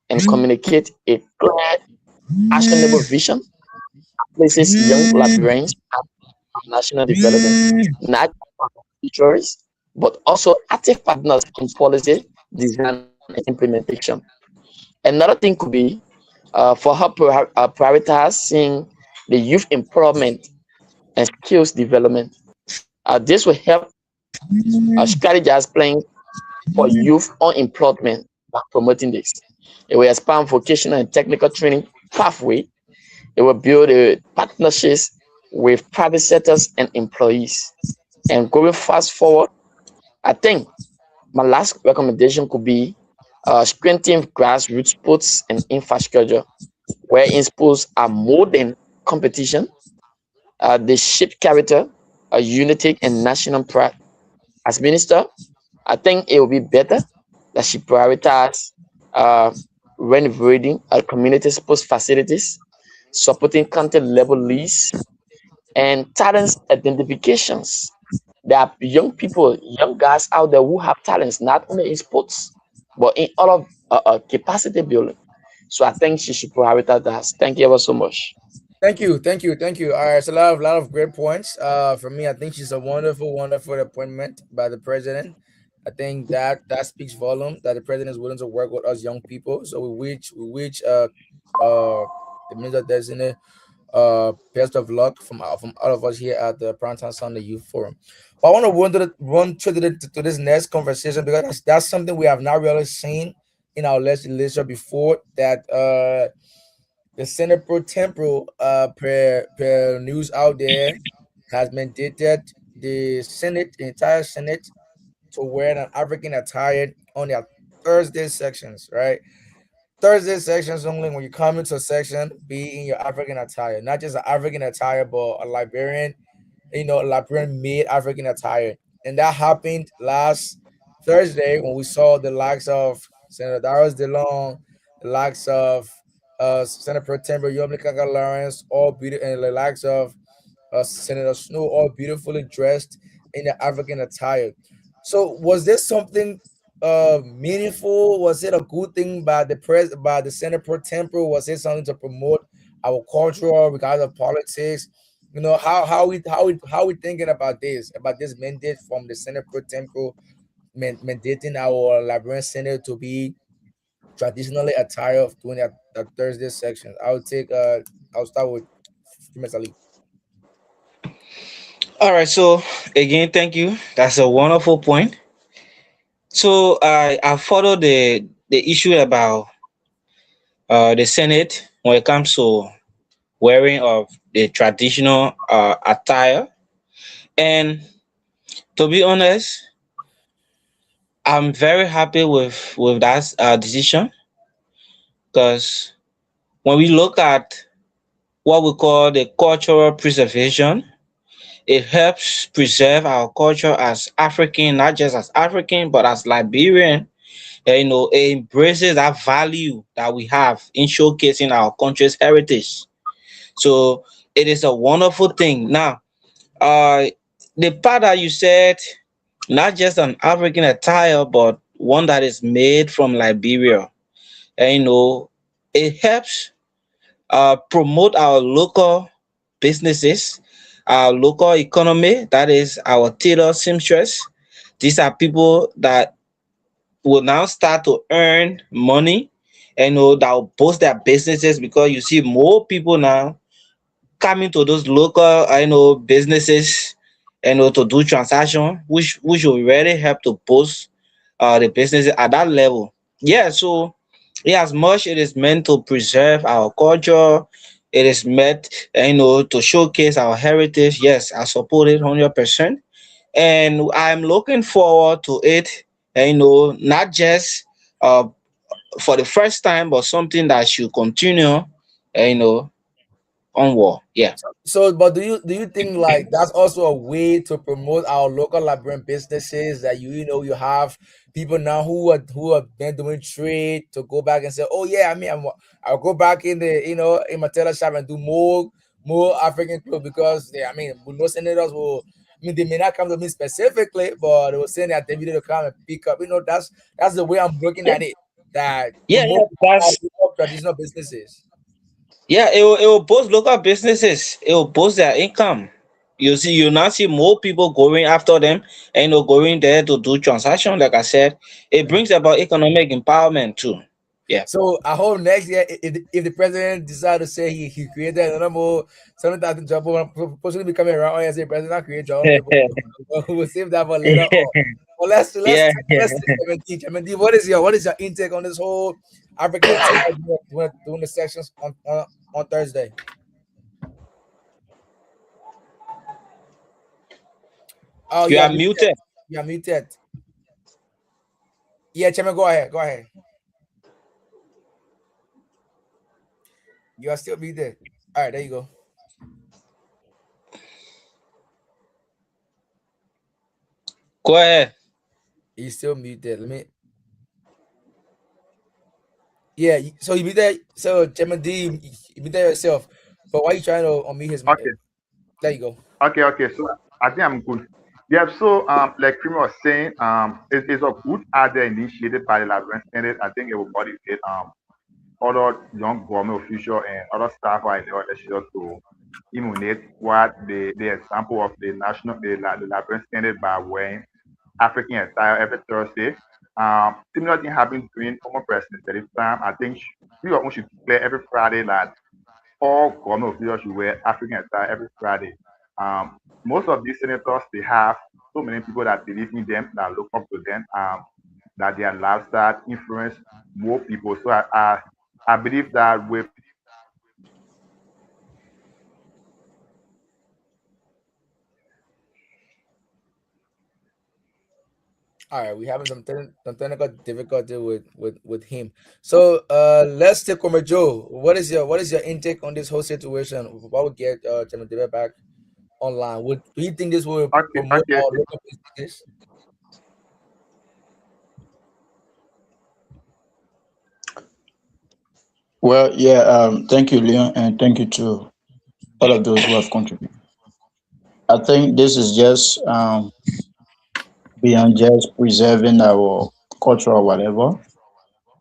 Speaker 6: and communicate a clear, actionable vision, places young librarians at national development, not teachers, but also active partners in policy design and implementation. Another thing could be for her prioritizing the youth empowerment and skills development. This will help strategize playing for youth unemployment by promoting this. It will expand vocational and technical training pathway. It will build partnerships with private sectors and employees. And going fast forward, I think my last recommendation could be strengthening grassroots sports and infrastructure, where in sports are more than competition. They shape character, unity, and national pride. As minister, I think it will be better that she prioritize uh, renovating community sports facilities, supporting county level leagues, and talent identifications. There are young people, young guys out there who have talents not only in sports but in all of capacity building. So I think she should prioritize that. Thank you ever so much.
Speaker 3: Thank you, thank you, thank you. All right, it's lot of great points. For me, I think she's a wonderful, wonderful appointment by the president. I think that speaks volume that the president is willing to work with us young people. So the minister designate best of luck from all of us here at the PrimeTime Sunday Youth Forum. But I want to run to this next conversation because that's something we have not really seen in our legislature before. That the Senate pro tempore per news out there has mandated the Senate, the entire Senate, to wear an African attire on their Thursday sections, right? Thursday sections only when you come into a section, be in your African attire, not just an African attire, but a Liberian, a Liberian made African attire. And that happened last Thursday when we saw the likes of Senator Darius DeLong, the likes of Senator Pro Tempore Yomika Lawrence, all beautiful, and the likes of Senator Snow, all beautifully dressed in the African attire. So was this something meaningful? Was it a good thing by the Senate pro tempore? Was it something to promote our culture regardless of politics? How we thinking about this mandate from the Senate pro tempore mandating our Liberian Senate to be traditionally attired during that Thursday section. I'll start with Mr. Lee.
Speaker 4: All right. So again, thank you. That's a wonderful point. So I follow the issue about the Senate when it comes to wearing of the traditional attire. And to be honest, I'm very happy with that decision because when we look at what we call the cultural preservation, it helps preserve our culture as African, not just as African, but as Liberian. It embraces that value that we have in showcasing our country's heritage. So it is a wonderful thing. Now, uh, the part that you said, not just an African attire, but one that is made from Liberia, and, it helps promote our local businesses, our local economy, that is our tailor seamstress, These are people that will now start to earn money, and that will boost their businesses, because you see more people now coming to those local, businesses, to do transaction, which will really help to boost the business at that level. Yeah, so yeah, as much it is meant to preserve our culture, it is meant, to showcase our heritage. Yes, I support it 100%, and I'm looking forward to it. Not just uh for the first time, but something that should continue, you know, onward. Yeah.
Speaker 3: So, but do you think like that's also a way to promote our local Liberian businesses, that you have people now who have been doing trade to go back and say, oh yeah, I mean, I'll go back in the in my tailor shop and do more African clothes, because I mean, we know senators will. I mean, they may not come to me specifically, but they will send their David to come and pick up. That's the way I'm looking
Speaker 4: Yeah,
Speaker 3: at it. That
Speaker 4: yeah,
Speaker 3: promote
Speaker 4: yeah.
Speaker 3: our
Speaker 4: That's
Speaker 3: local traditional businesses.
Speaker 4: Yeah, it will boost local businesses. It will boost their income. You now see more people going after them, and going there to do transaction. Like I said, it brings about economic empowerment too. Yeah.
Speaker 3: So I hope next year, if the president decide to say he created another more 7,000 job, possibly be coming around and say, president, I create your own people. We'll save that for later on. Well,
Speaker 4: Yeah,
Speaker 3: let's take Chairman D. What is your intake on this whole African attire doing the sections on Thursday? Oh,
Speaker 4: you
Speaker 3: yeah,
Speaker 4: are
Speaker 3: muted.
Speaker 4: muted.
Speaker 3: Yeah, muted. Yeah, Chairman, go ahead. Go ahead. You are still muted. All right, there you go.
Speaker 4: Go ahead.
Speaker 3: You still muted. Let me. Yeah, so you be there. So Chairman D, you be there yourself. But why you trying to unmute his mic?
Speaker 2: Okay,
Speaker 3: There you go.
Speaker 2: okay. So I think I'm good. Yeah. So like Prima was saying, it's a good idea initiated by the Liberian Senate. I think it will motivate other young government officials and other staff who are in the legislature to emulate what the example of the Liberian Senate by wearing African attire every Thursday. Similar thing happened during former presidential time. I think we almost should declare every Friday that all government officials should wear African attire every Friday. Most of these senators, they have so many people that believe in them, that look up to them, that their lifestyle influence more people. So I believe that with
Speaker 3: All right, we having some technical difficulty with him. So let's take Comrade Joe. What is your intake on this whole situation? While we get Chairman David back online, do you think this will
Speaker 2: okay,
Speaker 3: promote
Speaker 2: okay,
Speaker 3: our local businesses?
Speaker 5: Well, yeah, thank you, Leon, and thank you to all of those who have contributed. I think this is just beyond just preserving our culture or whatever.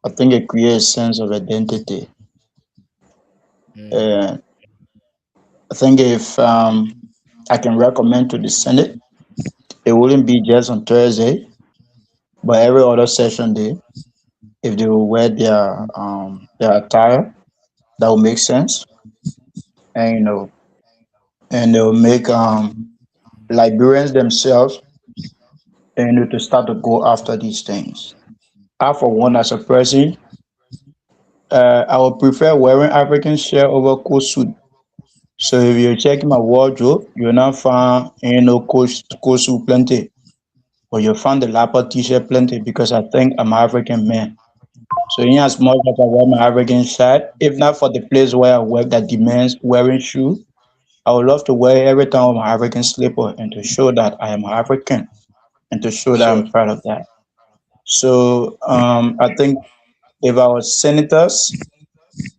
Speaker 5: I think it creates a sense of identity.
Speaker 3: Mm.
Speaker 5: And I think if I can recommend to the Senate, it wouldn't be just on Thursday, but every other session day. If they will wear their attire, that will make sense, and and they will make Liberians themselves, to start to go after these things. I, for one, as a person, I would prefer wearing African shirt over coat suit. So if you check my wardrobe, you'll not find coat suit plenty, but you'll find the leopard t-shirt plenty because I think I'm an African man. So in as much as I wear my African shirt, if not for the place where I work that demands wearing shoe, I would love to wear every time with my African slipper and to show that I am African and to show that I'm
Speaker 3: Sure.
Speaker 5: proud of that. So I think if our senators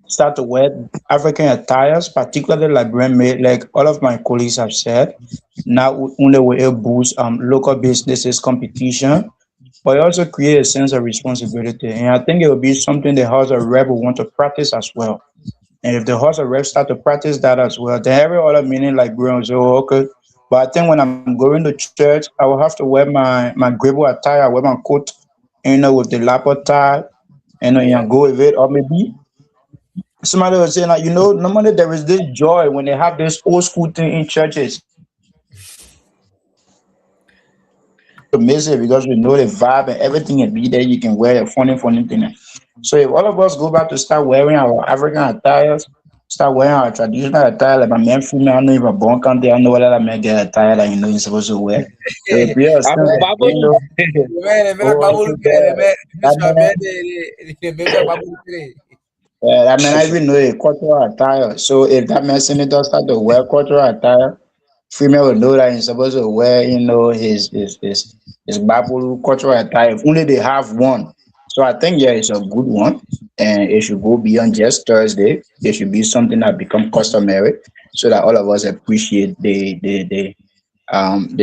Speaker 5: start to wear African attires, particularly Liberian made, like all of my colleagues have said, not only will it boost local businesses competition, but it also create a sense of responsibility. And I think it will be something the House of Rep will want to practice as well. And if the House of Reps start to practice that as well, then every other meeting like Brian will say, oh, okay, But I think when I'm going to church, I will have to wear my grable attire, wear my coat, with the lapel tie,
Speaker 3: Yeah.
Speaker 5: go with it. Or maybe somebody was saying like, normally there is this joy when they have this old school thing in churches. To miss it because we know the vibe and everything and be there. You can wear a funny thing. So if all of us go back to start wearing our African attires, start wearing our traditional attire, like my man female, I know if a born country, I know what that man get attire that you're supposed to wear. So if you're a sense of,
Speaker 4: Babolu.
Speaker 3: Le
Speaker 5: oh,
Speaker 3: babulu ke le
Speaker 5: yeah, that
Speaker 3: miswa be
Speaker 5: man,
Speaker 3: le meja babulu ke.
Speaker 5: I mean, I even know a cultural attire. So if that man senator start to wear cultural attire, female will know that he's supposed to wear, his Bible cultural attire. If only they have one. So I think yeah, it's a good one, and it should go beyond just Thursday. There should be something that become customary, so that all of us appreciate the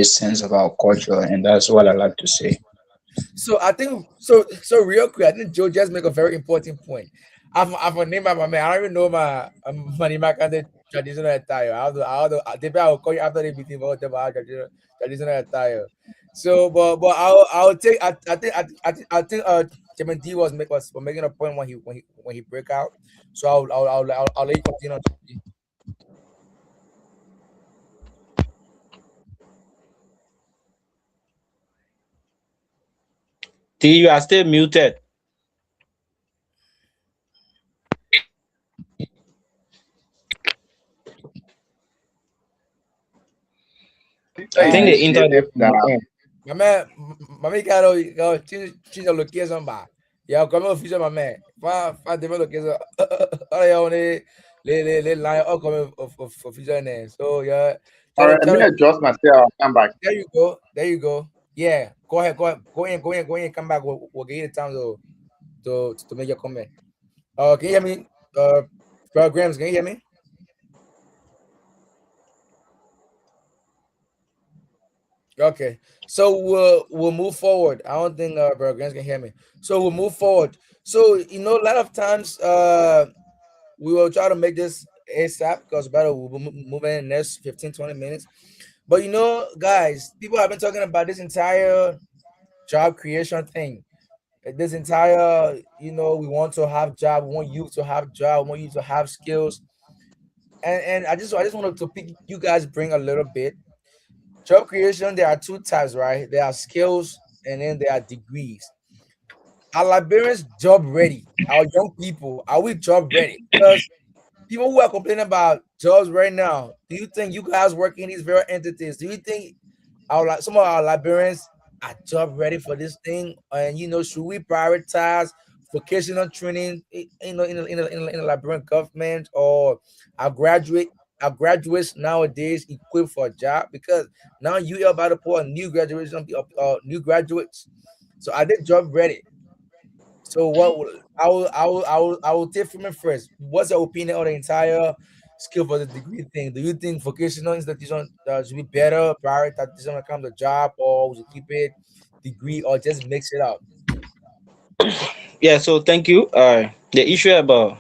Speaker 5: sense of our culture, and that's what I like to say.
Speaker 3: So I think so real quick. I think Joe just make a very important point. I've a name my man. I don't even know my name. I can traditional attire. I will call you after the meeting about the traditional attire. So, but I'll take. I think Chairman D was making a point when he break out. So I'll let you continue on.
Speaker 4: T, you are still muted. I
Speaker 3: Hey,
Speaker 4: think the internet
Speaker 2: Initiative
Speaker 4: is
Speaker 2: that
Speaker 4: not on.
Speaker 3: my man gotta change the location back. Yeah, come official my man. Find different location. All y'all on le line all come of official name. So yeah,
Speaker 2: all right, let
Speaker 3: tell
Speaker 2: me
Speaker 3: them
Speaker 2: adjust myself. I'll come back.
Speaker 3: there you go. There you go. Yeah, go in, come back. We'll get you the time to make your comment. Can you hear me? Programs, can you hear me? Okay, so we'll move forward. I don't think Bro Grants can hear me. So we'll move forward. So a lot of times we will try to make this ASAP because better we'll move in the next 15-20 minutes. But guys, people have been talking about this entire job creation thing. This entire, we want to have job, we want you to have job, we want you to have skills. And I just wanted to pick you guys bring a little bit. Job creation, there are two types, right? There are skills and then there are degrees. Are Liberians job ready? Our young people, are we job ready? Because people who are complaining about jobs right now, do you think you guys work in these very entities? Do you think some of our Liberians are job ready for this thing? And should we prioritize vocational training, in the Liberian government, or our graduates nowadays equipped for a job? Because now you are about to pour new graduation, new graduates. So are they job ready? So I will take from it first. What's your opinion on the entire skill for the degree thing? Do you think vocational institution should be better prioritization when it comes to job, or we should keep it degree, or just mix it up?
Speaker 4: Yeah, so thank you. The issue about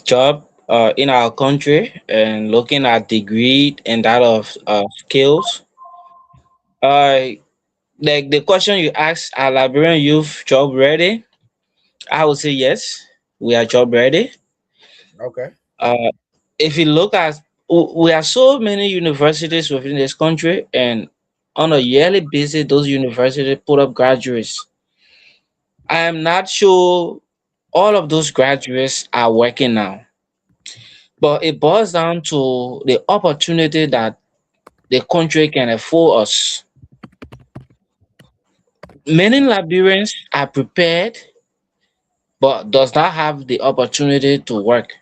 Speaker 4: job in our country and looking at degree and that of skills. Uh, like the question you asked, are Liberian youth job ready? I would say yes, we are job ready.
Speaker 3: Okay.
Speaker 4: Uh, if you look at, we have so many universities within this country, and on a yearly basis, those universities put up graduates. I am not sure all of those graduates are working now, but it boils down to the opportunity that the country can afford us. Many Liberians are prepared, but does not have the opportunity to work.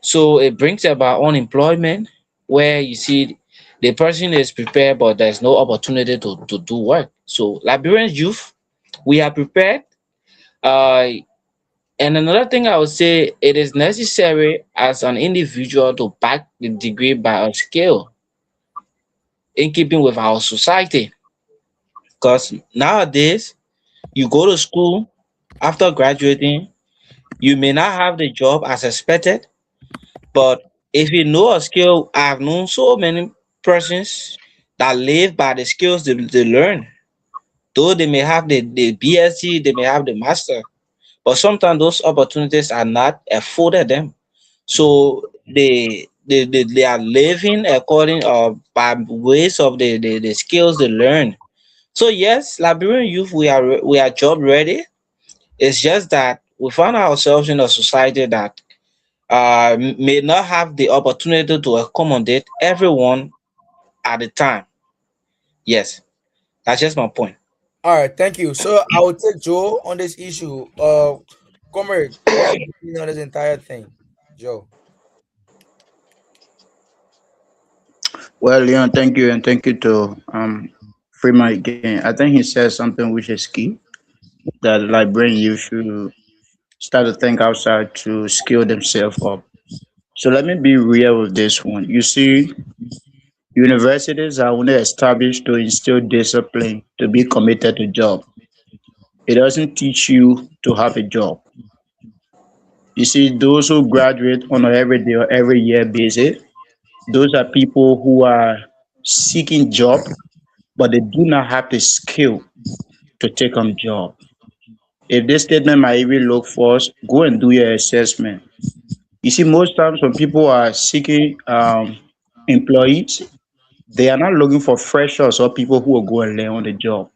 Speaker 4: So it brings about unemployment, where you see the person is prepared, but there's no opportunity to do work. So Liberian youth, we are prepared. Uh, and another thing I would say, it is necessary as an individual to back the degree by a skill in keeping with our society. Because nowadays, you go to school after graduating, you may not have the job as expected, but if you know a skill, I've known so many persons that live by the skills they learn. Though they may have the BSc, they may have the master, but sometimes those opportunities are not afforded them. So they are living according by ways of the skills they learn. So yes, Liberian youth, we are job ready. It's just that we find ourselves in a society that may not have the opportunity to accommodate everyone at the time. Yes, that's just my point.
Speaker 3: All right, thank you. So I will take Joe on this issue. Comrade, what's your opinion on this entire thing, Joe?
Speaker 5: Well, Leon, thank you, and thank you to Freeman again. I think he said something which is key, that librarian you should start to think outside to skill themselves up. So let me be real with this one. You see, universities are only established to instill discipline, to be committed to job. It doesn't teach you to have a job. You see, those who graduate on an everyday or every year basis, those are people who are seeking job, but they do not have the skill to take on job. If this statement might even look false, go and do your assessment. You see, most times when people are seeking employees, they are not looking for freshers or people who will go and learn on the job.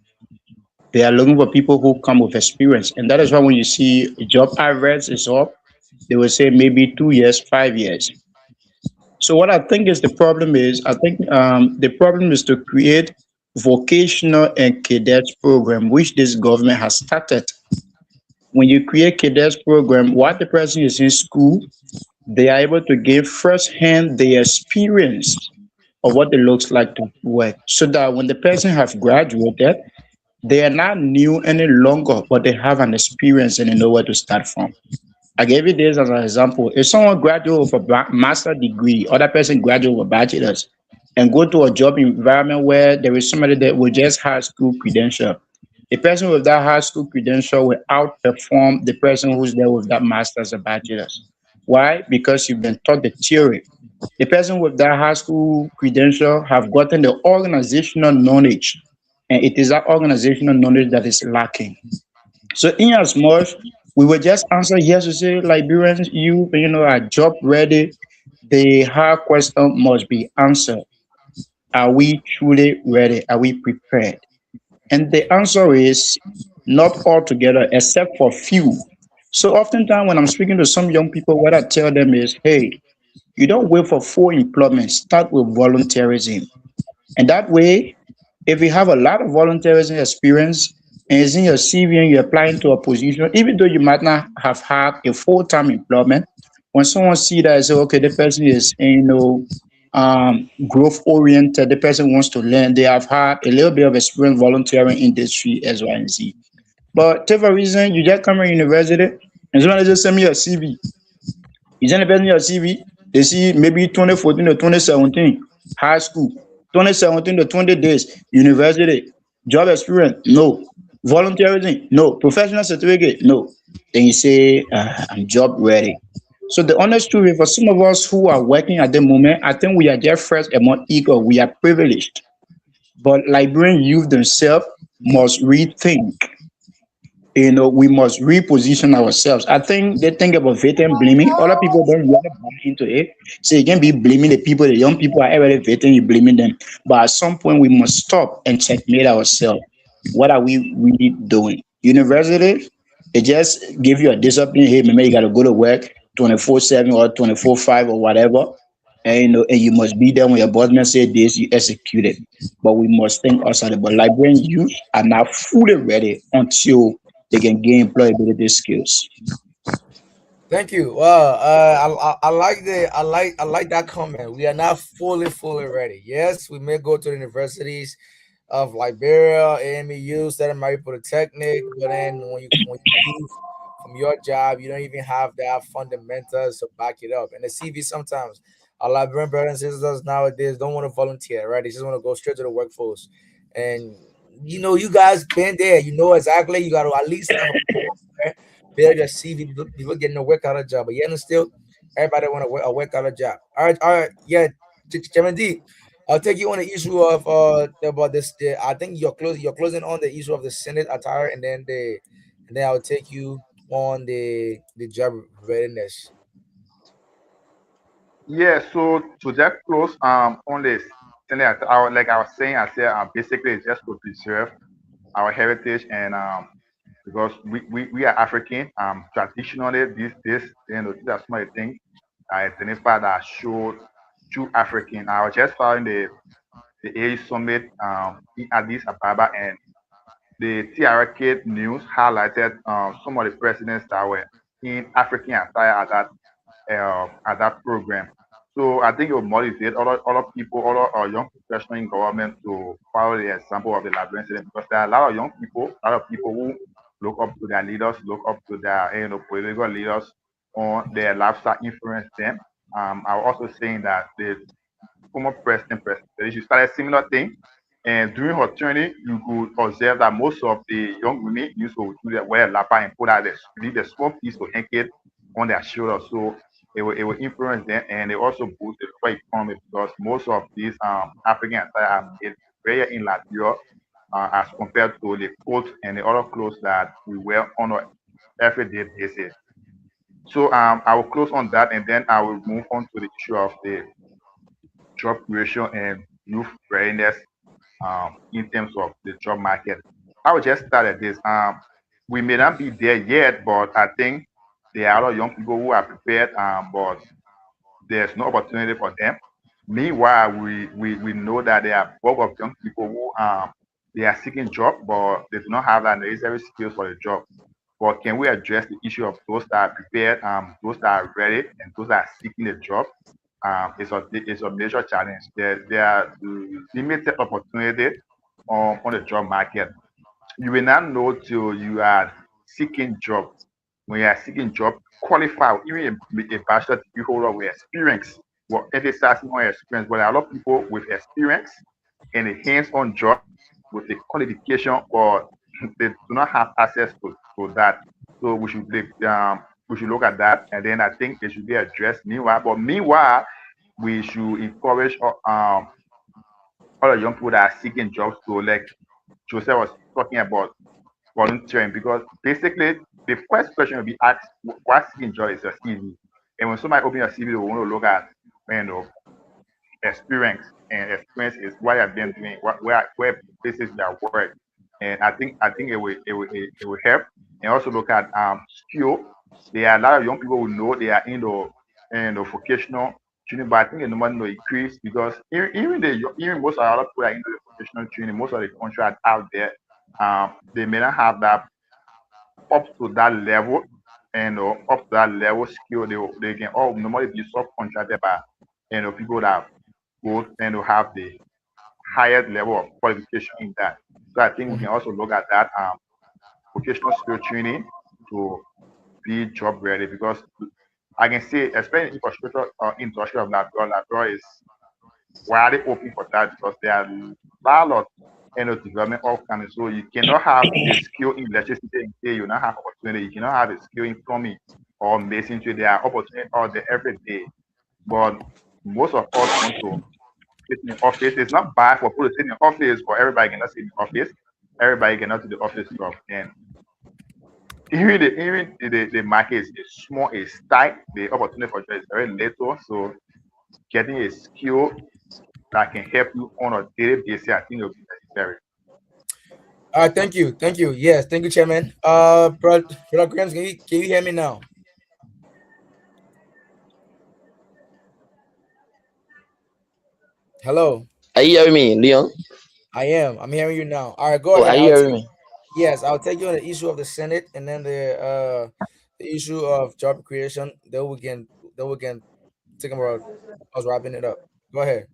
Speaker 5: They are looking for people who come with experience. And that is why when you see job average is up, they will say maybe 2 years, 5 years. So what I think is the problem is, I think the problem is to create vocational and cadets program, which this government has started. When you create cadets program, while the person is in school, they are able to give firsthand the experience of what it looks like to work, so that when the person has graduated, they are not new any longer, but they have an experience and they know where to start from. I gave you this as an example. If someone graduates with a master degree, other person graduate with a bachelor's, and go to a job environment where there is somebody that will just have school credential, the person with that high school credential will outperform the person who's there with that master's or bachelor's. Why? Because you've been taught the theory. The person with that high school credential have gotten the organizational knowledge, and it is that organizational knowledge that is lacking. So in as much we will just answer yes to say Liberians, you are job ready. The hard question must be answered. Are we truly ready? Are we prepared? And the answer is not altogether, except for few. So oftentimes when I'm speaking to some young people, what I tell them is, hey, you don't wait for full employment. Start with volunteerism. And that way, if you have a lot of volunteerism experience and it's in your CV and you're applying to a position, even though you might not have had a full-time employment, when someone see that and say, okay, the person is, growth oriented, the person wants to learn, they have had a little bit of experience volunteering industry X, Y, and Z. But take a reason, you just come to university and somebody just send me a CV. You send the person your CV, they see maybe 2014 to 2017, high school, 2017 to 20 days, university, job experience, no. Volunteerism, no. Professional certificate, no. Then you say, I'm job ready. So the honest truth is, for some of us who are working at the moment, I think we are just first among equal. We are privileged. But Liberian youth themselves must rethink. We must reposition ourselves. I think they think about victim blaming. Other people don't really buy into it. So you can be blaming the people, the young people are already victim, you blaming them. But at some point we must stop and checkmate ourselves. What are we really doing? University, they just give you a discipline. Hey, maybe you gotta go to work 24/7 or 24/5 or whatever. And you must be there when your boss man say this, you execute it. But we must think outside. But Liberian youth are not fully ready until they can gain employability skills.
Speaker 3: Thank you. Well, I like I like that comment. We are not fully ready. Yes, we may go to the universities of Liberia, AMEU, Southern Mary Polytechnic, but then when you leave from your job, you don't even have that fundamentals to back it up. And the CV sometimes our Liberian brothers and sisters nowadays don't want to volunteer, right? They just want to go straight to the workforce. And you guys been there. You know exactly. You got to at least have a build your CV. People getting a work out of job, but yet and still, everybody want a work out of job. All right, yeah, Chairman D. I'll take you on the issue of about this. I think you're closing on the issue of the Senate attire, and then I'll take you on the job readiness.
Speaker 2: Yeah, so to just close on this thing that I was saying, I said basically it's just to preserve our heritage and because we are African traditionally this these are some of the things I identify that show true African. I was just following the AU summit in Addis Ababa, and the TRK news highlighted some of the presidents that were in African attire at that program. So I think it will motivate other people, other young professionals in government to follow the example of the Liberian student, because there are a lot of young people, a lot of people who look up to their leaders, look up to their political leaders on their lifestyle influence them. I was also saying that the former president, she started a similar thing. And during her journey, you could observe that most of the young women used to do their wear lapa and put out leave the small piece to hang it on their shoulder. So it will influence them, and it also boost the local economy because most of these African attire are made very in Liberia as compared to the coats and the other clothes that we wear on a everyday basis. So I will close on that, and then I will move on to the issue of the job creation and youth readiness in terms of the job market. I will just start at this. We may not be there yet, but I think there are a lot of young people who are prepared, but there's no opportunity for them. Meanwhile, we know that there are bulk of young people who they are seeking job, but they do not have the necessary skills for the job. But can we address the issue of those that are prepared, those that are ready, and those that are seeking a job? It's a major challenge. There are limited opportunity on the job market. You will not know till you are seeking job. When you are seeking job, qualify, even a bachelor degree holder with experience. Well, emphasizing on experience, but there are a lot of people with experience and a hands-on job with a qualification, or they do not have access to that. So we should look at that, and then I think it should be addressed meanwhile. But meanwhile, we should encourage all the young people that are seeking jobs to, like Joseph was talking about, volunteering, because basically the first question will be asked, what seeking job is your CV? And when somebody open your CV, they want to look at you know experience, and experience is what I've been doing, where places you have worked. And I think it will help. And also look at skill. There are a lot of young people who know they are in the vocational training, but I think the number will increase because even most of the other people that are into the vocational training, most of the contracts out there, they may not have that up to that level, and up to that level skill. They can all normally be subcontracted by people that go and to have the highest level of qualification in that. So I think we can
Speaker 3: Mhm.
Speaker 2: also look at that vocational skill training to be job ready, because I can say, especially infrastructure or industry of Labrador is widely open for that, because there are a lot of development of kind. So you cannot have a skill in electricity and say you not have opportunity. You cannot have a skill in plumbing or masonry. There are opportunities out there every day. But most of us want to sit in the office. It's not bad for people to sit in the office, but everybody cannot sit in the office. Everybody cannot do the office stuff. And even the market is small, is tight. The opportunity for job is very little. So getting a skill that can help you on a daily basis, I think it will be necessary.
Speaker 3: Thank you. Yes, thank you, Chairman. Brother Grams, can you hear me now? Hello.
Speaker 6: Are you hearing me, Leon?
Speaker 3: I am. I'm hearing you now. All right, go
Speaker 6: Oh,
Speaker 3: ahead.
Speaker 6: are you hearing me?
Speaker 3: Yes, I'll take you on the issue of the Senate, and then the issue of job creation. Then we can take about us wrapping it up. Go ahead.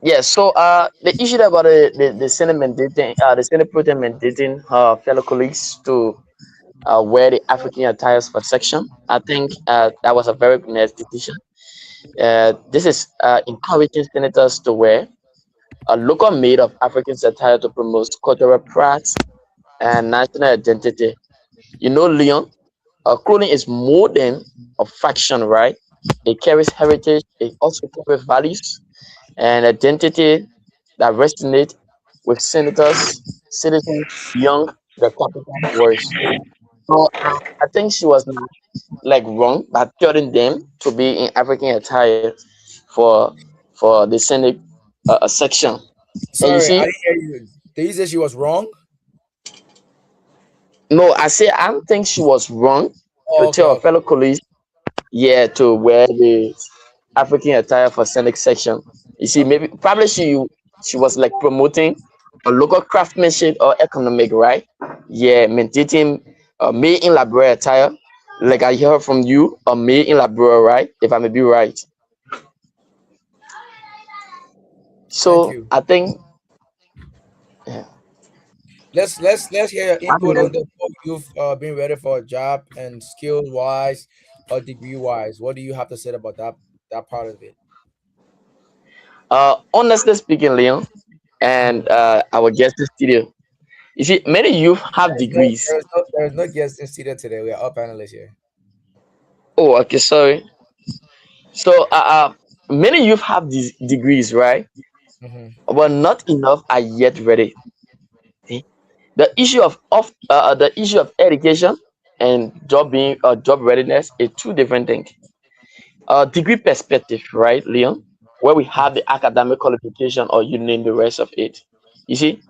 Speaker 6: Yes. So, the issue about the Senate mandating, the Senate President mandating fellow colleagues to wear the African attires for section. I think that was a very nice decision. This is encouraging senators to wear a local made of African attire to promote cultural pride and national identity. You know, Leon, clothing is more than a faction, right? It carries heritage. It also carries values and identity that resonate with senators, citizens beyond the capital words. So I think she was not like wrong by telling them to be in African attire for the Senate section. And you
Speaker 3: Sorry, I
Speaker 6: see,
Speaker 3: didn't hear you. Did you say she was wrong?
Speaker 6: no, I say I don't think she was wrong to
Speaker 3: Oh, okay,
Speaker 6: tell her
Speaker 3: okay.
Speaker 6: fellow colleagues, yeah, to wear the African attire for Senate section. You see,
Speaker 3: Okay.
Speaker 6: maybe probably she was like promoting a local craftsmanship or economic, right? Yeah, maintaining made in Liberia attire. Like I heard from you, made in Liberia, right? If I may be right.
Speaker 3: Thank
Speaker 6: So
Speaker 3: you.
Speaker 6: I think, yeah,
Speaker 3: Let's hear your
Speaker 6: I
Speaker 3: input on
Speaker 6: mean,
Speaker 3: the you've been ready for a job and skill wise or degree wise. What do you have to say about that part of it?
Speaker 6: honestly speaking, Leon, and
Speaker 3: Mhm.
Speaker 6: our guest in studio, you see, many youth have
Speaker 3: There's no,
Speaker 6: degrees.
Speaker 3: there's no guest in studio today. We are all panelists here.
Speaker 6: Oh, okay, sorry. So, many youth have these degrees, right?
Speaker 3: Hmm.
Speaker 6: But not enough are yet ready. See? The issue of education and job readiness is two different things. Degree perspective, right, Leon? Where we have the academic qualification, or you name the rest of it. You see,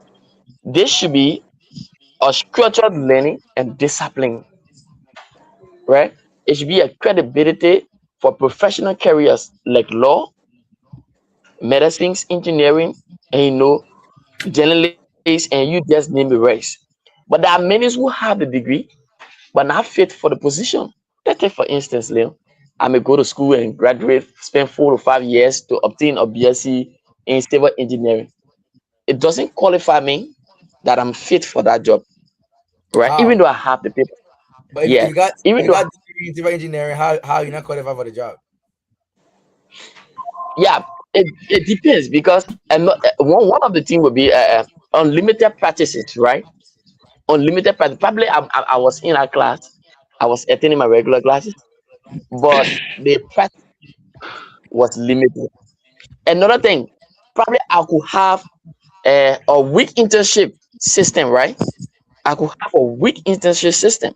Speaker 6: this should be a structured learning and discipline, right? It should be a credibility for professional careers like law, medicines, engineering, and journalists, and you just name the rest. But there are many who have the degree but not fit for the position. Let's take for instance, Leo. I may go to school and graduate, spend 4 to 5 years to obtain a BSc in civil engineering. It doesn't qualify me that I'm fit for that job, right? Even
Speaker 3: How?
Speaker 6: though I have the paper.
Speaker 3: But if
Speaker 6: Yeah.
Speaker 3: you got
Speaker 6: Even
Speaker 3: if you
Speaker 6: though,
Speaker 3: got degree in civil engineering, how you not qualified for the job?
Speaker 6: yeah, it depends because one of the thing would be unlimited practices, right? Unlimited practice. Probably I was in a class, I was attending my regular classes, but the practice was limited. Another thing, probably I could have a weak internship system, right? I could have a weak internship system.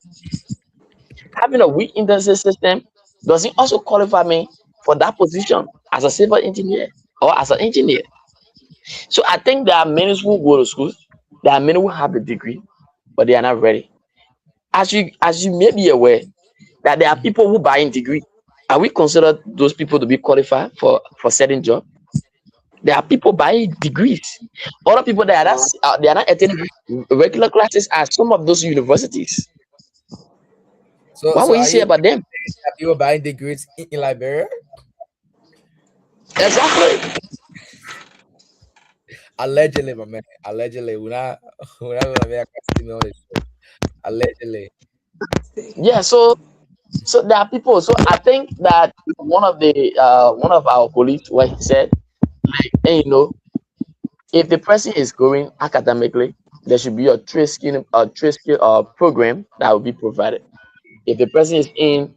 Speaker 6: Having a weak internship system doesn't also qualify me for that position as a civil engineer or as an engineer. So I think there are many who go to school, there are many who have the degree, but they are not ready. As you may be aware, that there are
Speaker 3: Mhm.
Speaker 6: people who buy in degree. Are we considered those people to be qualified for certain job? There are people buying degrees. Other people that they are not attending regular classes at some of those universities.
Speaker 3: So
Speaker 6: What
Speaker 3: so
Speaker 6: will you
Speaker 3: are
Speaker 6: say
Speaker 3: you
Speaker 6: about them?
Speaker 3: saying that people buying degrees in Liberia?
Speaker 6: Exactly.
Speaker 3: Allegedly, my man. Allegedly. We're not gonna make a me on the show. Allegedly.
Speaker 6: Yeah. So there are people. So I think that one of our colleagues, what he said, and if the person is going academically, there should be a trade skill program that will be provided. If the person is in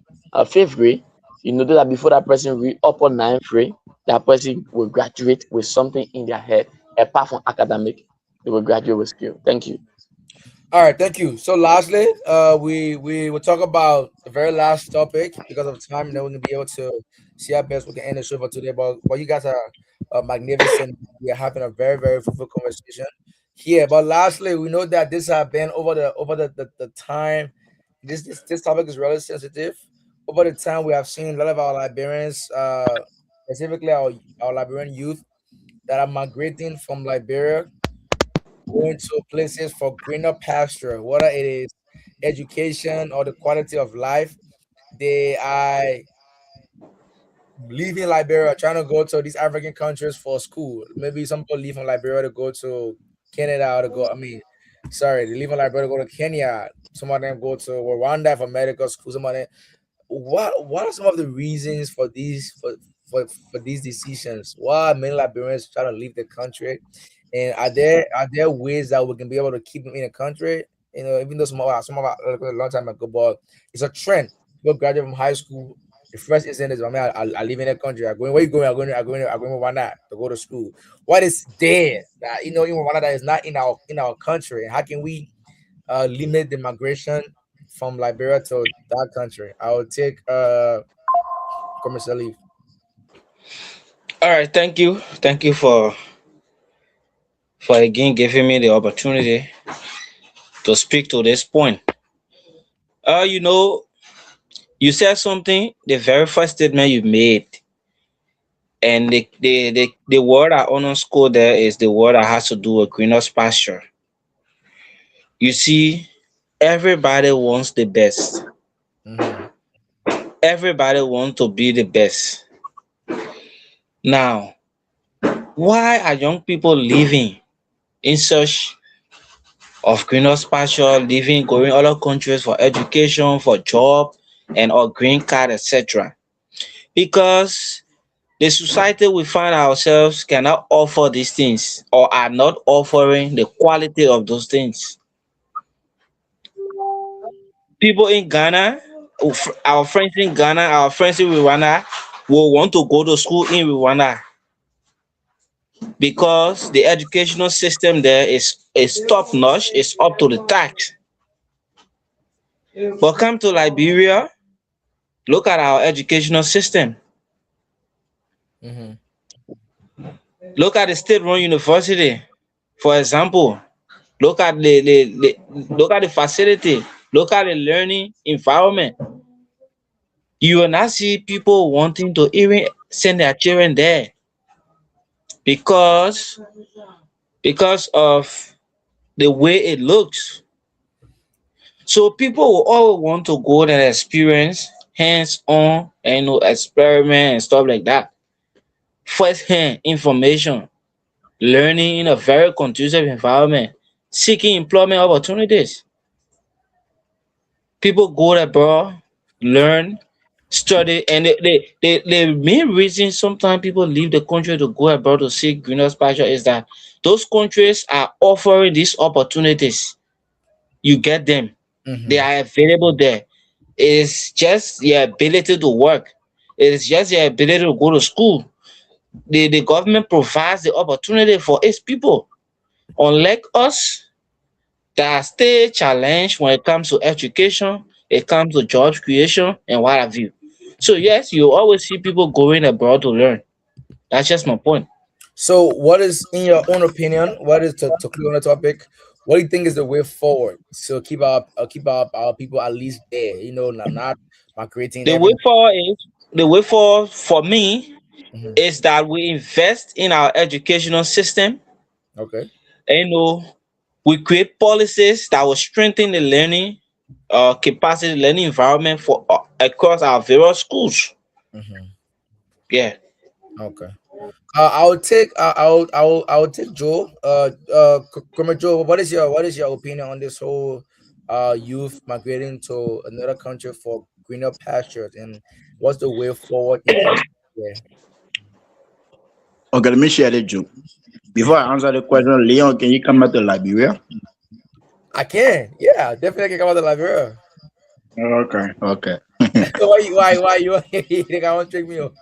Speaker 6: fifth grade, you know that before that person reach upper ninth grade, that person will graduate with something in their head apart from academic. They will graduate with skill. Thank you.
Speaker 3: All right, thank you. So lastly, we will talk about the very last topic because of time, and then we're gonna be able to see how best we can end the show for today. But you guys are magnificent. We are having a very very fruitful conversation here. But lastly, we know that this has been over the time. This topic is really sensitive. Over the time, we have seen a lot of our Liberians, specifically our Liberian youth, that are migrating from Liberia going to places for greener pasture, whether it is education or the quality of life. They are leaving Liberia, trying to go to these African countries for school. Maybe some people leave from Liberia to go to Canada or to go. I mean, sorry, they leave from Liberia to go to Kenya. Some of them go to Rwanda for medical school. Some of them. What are some of the reasons for for these decisions? Why are many Liberians trying to leave the country? And are there ways that we can be able to keep them in the country? Even though some of our like a long time ago, but it's a trend. People graduate from high school The first instant is, I mean, I live in a country. I'm going, where you going? I'm going to Rwanda to go to school. What is there that in Rwanda that is not in our country? How can we limit the migration from Liberia to that country? I will take commercial leave.
Speaker 4: All right, thank you for again giving me the opportunity to speak to this point. You know, you said something, the very first statement you made, and the word I underscore there is the word that has to do with greener pasture. You see, everybody wants the best.
Speaker 3: Mm-hmm.
Speaker 4: Everybody wants to be the best. Now, why are young people living in search of greener pasture, living, going other countries for education, for job, and or green card, etc.? Because the society we find ourselves cannot offer these things or are not offering the quality of those things. People in Ghana, our friends in Ghana, our friends in Rwanda will want to go to school in Rwanda because the educational system there is top notch, it's up to the tax. But come to Liberia, look at our educational system.
Speaker 3: Mm-hmm.
Speaker 4: Look at the state-run university, for example. Look at look at the facility. Look at the learning environment. You will not see people wanting to even send their children there because because of the way it looks. So people will all want to go and experience hands-on and experiment and stuff like that. First-hand information, learning in a very conducive environment, seeking employment opportunities. People go abroad, learn, study, and the main reason sometimes people leave the country to go abroad to seek greener pasture is that those countries are offering these opportunities. You get them, they
Speaker 3: Mm-hmm.
Speaker 4: are available there. It's just your ability to work, it's just your ability to go to school. The government provides the opportunity for its people. Unlike us, that are still challenged when it comes to education, it comes to job creation, and what have you. So yes, you always see people going abroad to learn. That's just my point.
Speaker 3: So, what is, in your own opinion, what is to clear on the topic? What do you think is the way forward? So keep our people at least there. Not migrating
Speaker 4: The way
Speaker 3: every.
Speaker 4: forward is the way forward for me
Speaker 3: Mhm.
Speaker 4: is that we invest in our educational system.
Speaker 3: Okay.
Speaker 4: And, we create policies that will strengthen the learning capacity, learning environment for across our various schools.
Speaker 3: Hmm.
Speaker 4: Yeah.
Speaker 3: Okay. I'll take Joe. Comrade Joe, what is your opinion on this whole youth migrating to another country for greener pastures, and what's the way forward in terms of, yeah.
Speaker 5: Okay, let me share the joke. Before I answer the question, Leon, can you come back to Liberia?
Speaker 3: I can. Yeah, definitely can come out of Liberia.
Speaker 5: Okay. Okay.
Speaker 3: Why you you think I want to trick me? I'll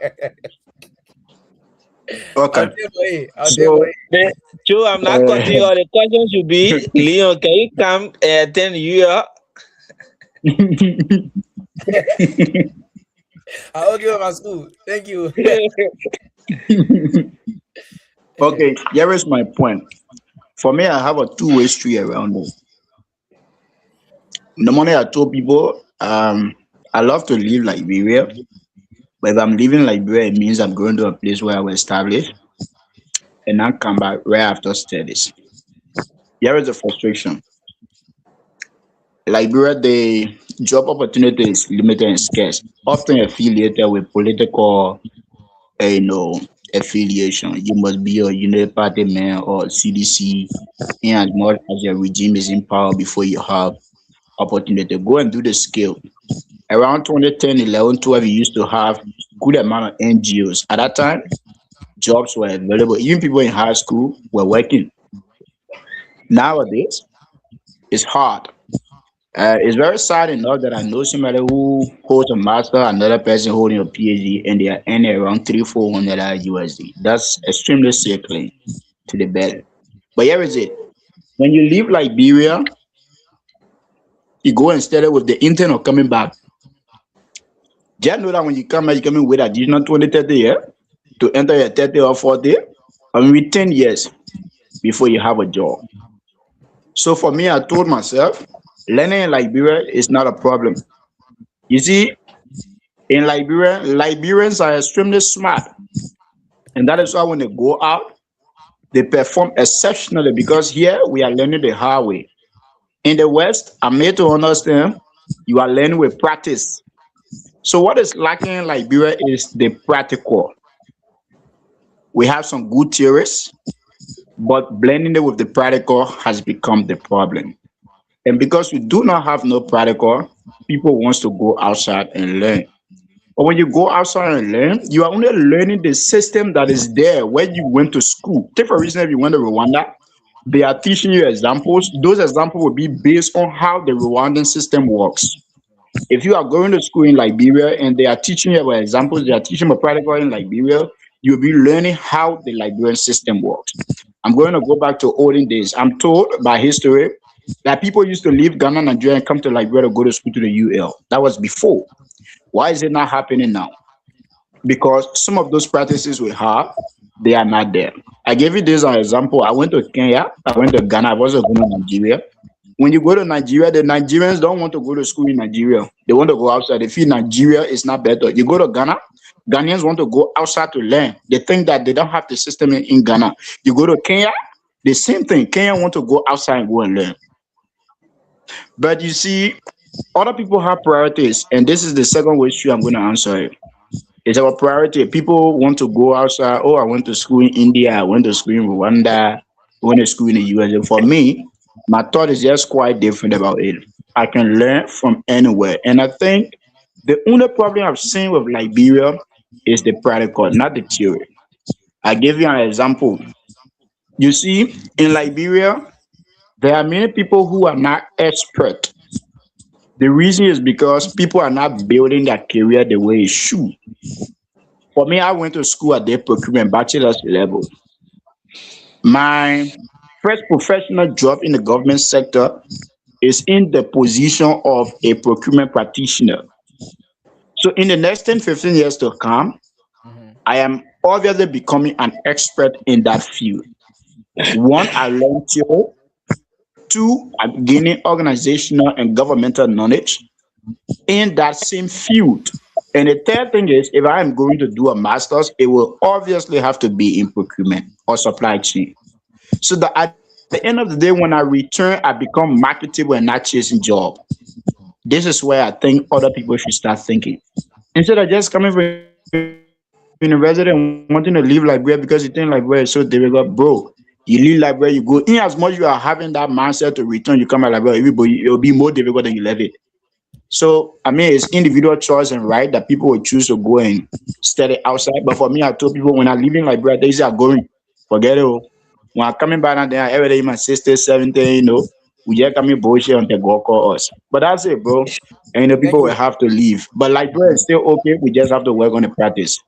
Speaker 5: Okay.
Speaker 3: tell you. I'll tell
Speaker 5: So,
Speaker 3: you.
Speaker 4: The, Joe, I'm not
Speaker 5: uh,
Speaker 4: cutting you. The question should be, Leon, can you come and attend you?
Speaker 3: I'll give my school. Thank you.
Speaker 5: okay, here is my point. For me, I have a two-way street around it. Normally, I told people, I love to live Liberia, but if I'm leaving Liberia, it means I'm going to a place where I will establish and not come back right after studies. Here is the frustration. Liberia, the job opportunity is limited and scarce, often affiliated with political, you know, affiliation. You must be a Unity Party man or CDC, in as much as your regime is in power before you have opportunity. Go and do the skill. Around 2010, 11, 12, we used to have good amount of NGOs. At that time, jobs were available. Even people in high school were working. Nowadays, it's hard. It's very sad enough that I know somebody who holds a master, another person holding a PhD, and they are earning around 300-400 USD. That's extremely sickening to the better. But here is it: when you leave Liberia, you go and study with the intent of coming back. Just know that when you come back, you come in with additional 20, 30 years to enter your 30 or 40, I mean, with 10 years before you have a job. So for me, I told myself, learning in Liberia is not a problem. You see, in Liberia, Liberians are extremely smart. And that is why when they go out, they perform exceptionally because here we are learning the hard way. In the West, I'm made to understand you are learning with practice. So what is lacking in Liberia is the practical. We have some good theories, but blending it with the practical has become the problem. And because we do not have no practical, people wants to go outside and learn. But when you go outside and learn, you are only learning the system that is there when you went to school. Take for instance, if you went to Rwanda, they are teaching you examples. Those examples will be based on how the Rwandan system works. If you are going to school in Liberia and they are teaching you about examples, they are teaching about practical in Liberia, you'll be learning how the Liberian system works. I'm going to go back to olden days. I'm told by history that people used to leave Ghana, Nigeria, and come to Liberia to go to school to the UL. That was before. Why is it not happening now? Because some of those practices we have, they are not there. I gave you this as an example. I went to Kenya, I went to Ghana, I was also going to Nigeria. When you go to Nigeria, the Nigerians don't want to go to school in Nigeria. They want to go outside. They feel Nigeria is not better. You go to Ghana, Ghanaians want to go outside to learn. They think that they don't have the system in Ghana. You go to Kenya, the same thing. Kenya want to go outside and go and learn. But you see, other people have priorities, and this is the second way I'm going to answer it. It's our priority. People want to go outside. Oh, I went to school in India. I went to school in Rwanda. I went to school in the US. And for me, my thought is just quite different about it. I can learn from anywhere. And I think the only problem I've seen with Liberia is the practical, not the theory. I give you an example. You see, in Liberia, there are many people who are not expert. The reason is because people are not building their career the way it should. For me, I went to school at the procurement bachelor's level. My first professional job in the government sector is in the position of a procurement practitioner. So in the next 10, 15 years to come,
Speaker 3: Mhm.
Speaker 5: I am obviously becoming an expert in that field. One, I learned theory. Two, I'm gaining organizational and governmental knowledge in that same field. And the third thing is, if I am going to do a master's, it will obviously have to be in procurement or supply chain. So that at the end of the day, when I return, I become marketable and not chasing job. This is where I think other people should start thinking. Instead of just coming from university and wanting to leave Liberia because you think Liberia is so difficult, bro. You leave Liberia, you go. In as much you are having that mindset to return, you come out Liberia, everybody, it will be more difficult than you left it. So, I mean, it's individual choice and right that people will choose to go and study outside. But for me, I told people when I leave in Liberia, they say are going, forget it. Oh. When I coming back and then every day, my sister, 17, we just coming bullshit on the go call us. But that's it, bro. And people
Speaker 3: Thank
Speaker 5: will
Speaker 3: you.
Speaker 5: have to leave. But Liberia is still okay. We just have to work on the practice.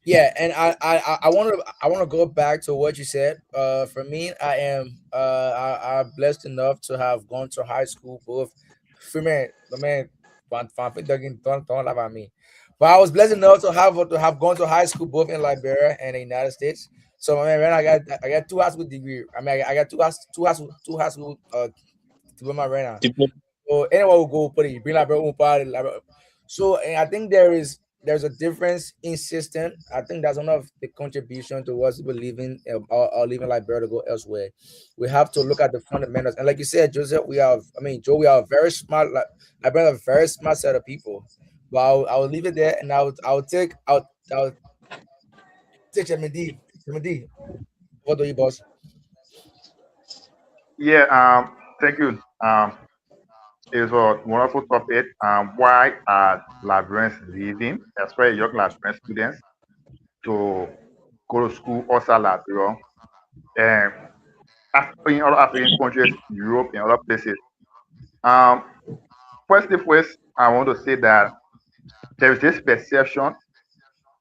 Speaker 3: Yeah, and I want to go back to what you said. For me, I'm blessed enough to have gone to high school. Both, for me, the man, don't laugh at me. But I was blessed enough to have gone to high school both in Liberia and the United States. So my man, I got two high school degree. I mean, I got two high school diploma right now. So anyone will go put it. Bring like bro, party, like, so and I think there's a difference in system. I think that's one of the contribution towards people leaving or leaving Liberia to go elsewhere. We have to look at the fundamentals, and like you said, Joseph, Joe, we are very smart. Like Liberia, a very smart set of people. But I'll leave it there, and I'll take Chemidi. Chemidi, what do you boss?
Speaker 2: Yeah, thank you. It's a wonderful topic. Why are Liberians leaving, especially young Liberian students, to go to school outside Liberia and in other African countries, Europe, and other places? Um, first, I want to say that there is this perception,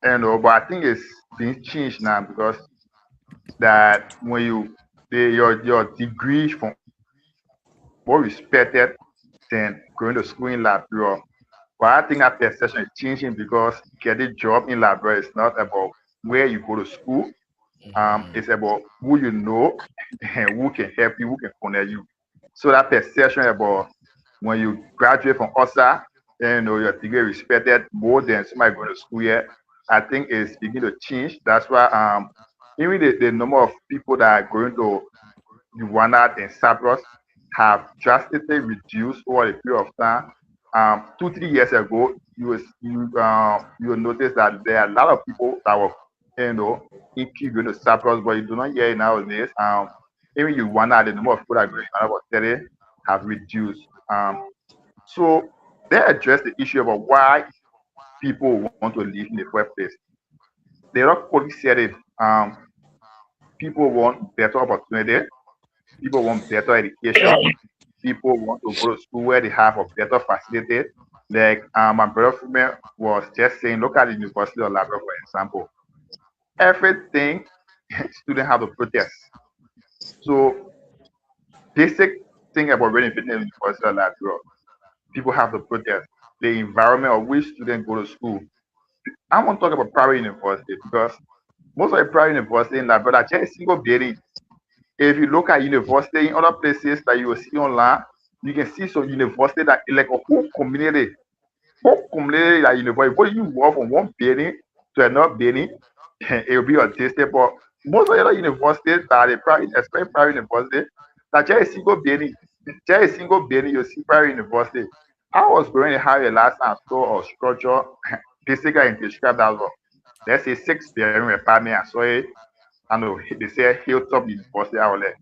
Speaker 2: but I think it's being changed now because that when your degree from more respected than going to school in Liberia. But I think that perception is changing because getting job in Liberia is not about where you go to school. It's about who you know and who can help you, who can connect you. So that perception about when you graduate from OSA, your degree is respected more than somebody going to school here. I think it's beginning to change. That's why even the number of people that are going to Rwanda and Cyprus have drastically reduced over a period of time. 2, 3 years ago, you will notice that there are a lot of people that were in queue going to Cyprus, but you do not hear it nowadays. Even Rwanda, the number of people that go to Rwanda was steady have reduced. So they address the issue about why people want to live in the first place. They don't fully said it. People want better opportunity. People want better education. People want to go to school where they have a better facility. Like my brother from was just saying, look at the University of Labrador, for example. Everything students have to protest. So basic thing about benefiting the University of Labrador, people have to protest. The environment of which students go to school. I want to talk about private university because most of the private university in Labrador are just single building. If you look at university in other places that you will see online, you can see some university that like a whole community that university. But you walk from one building to another building, it will be a distance. But most of the other universities that are the private, especially private university, that just a single building. Just a single building, you see private university. I was going to have a last time saw a structure, basically I can describe that well. Let's say 6 bedroom apartment. I saw it. I know they say Hilltop University. I was like,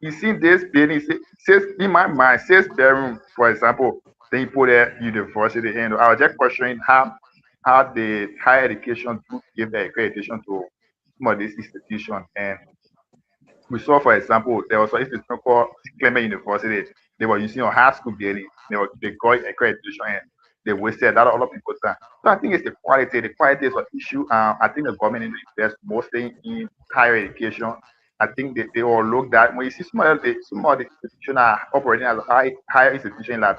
Speaker 2: you see this building says in my mind 6 bedroom, for example, then you put a university in. I was just questioning how the higher education do give the accreditation to some of these institutions. And we saw, for example, there was an institution called Clement University. They were using a high school building. They got accreditation and they wasted a lot of other people's time. So I think it's the quality. The quality is an issue. I think the government needs to invest mostly in higher education. I think they all look that when you see some of the institutions are operating as a higher institution like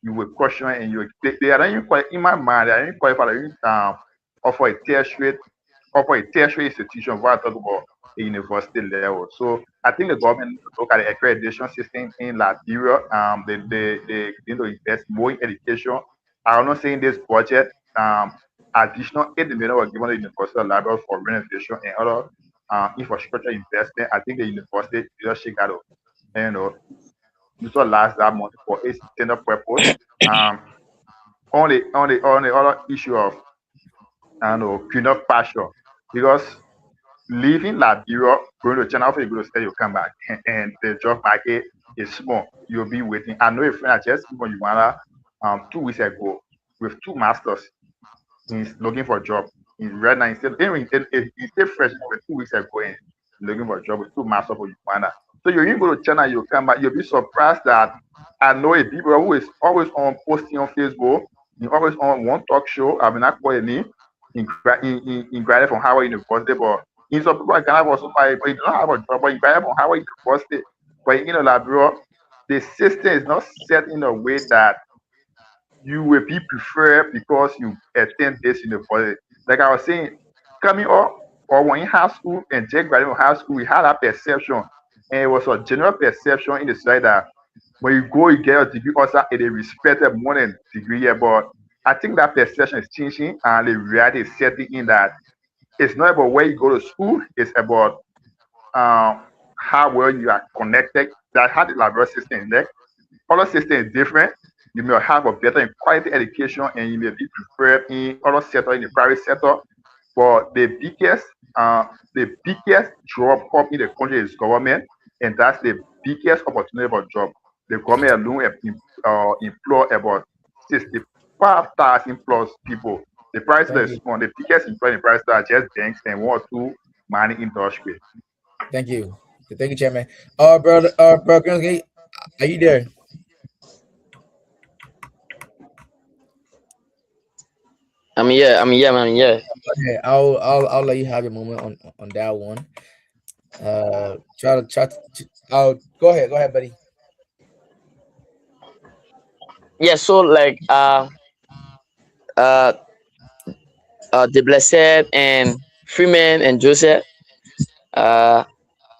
Speaker 2: you will question and they are not even in my mind, they are not qualified to even offer a tertiary institution where I talk about a university level. So I think the government needs to look at the accreditation system in Liberia. They need to invest more in education. I'm not saying this budget additional 8 million was given to the University of Liberia for renovation and other infrastructure investment. I think the university leadership got to you know utilize that money for its intended purpose. Um, on the other issue of green up pasture because leaving Liberia, going to China after you go to study, you come back and the job market is small. You'll be waiting. I know a friend I just came from Uganda 2 weeks ago with two masters. He's looking for a job. He's right now he's still fresh with 2 weeks ago and looking for a job with two masters for Uganda. So you go to China, you come back, you'll be surprised that I know a people who is always on posting on Facebook, he always on one talk show. I mean not quite name in graduate from Howard University, but in some people are Ghana for somebody, but you don't have a job, but you graduate from Howard University. But Liberia, the system is not set in a way that you will be preferred because you attend this university. Like I was saying, coming up or when in high school and just graduating from high school, we had that perception. And it was a general perception in the society that when you go, you get a degree also it is respected more than degree here. But I think that perception is changing and the reality is setting in that it's not about where you go to school, it's about um, how well you are connected, that how the library system is there. Other system is different. You may have a better and quality education and you may be preferred in other sector in the private sector. But uh, the biggest job up in the country is government, and that's the biggest opportunity for job. The government alone employ about 65,000 plus people. The price
Speaker 3: Thank
Speaker 2: is
Speaker 3: you.
Speaker 2: small. The biggest employer in the price are just banks and one or two mining industry.
Speaker 3: Thank you. Thank you, Chairman. Brother, are you there?
Speaker 6: I'm here.
Speaker 3: Okay, I'll let you have your moment on that one. I'll go ahead, buddy.
Speaker 6: Yeah, so like uh the blessed and Freeman and Joseph. Uh,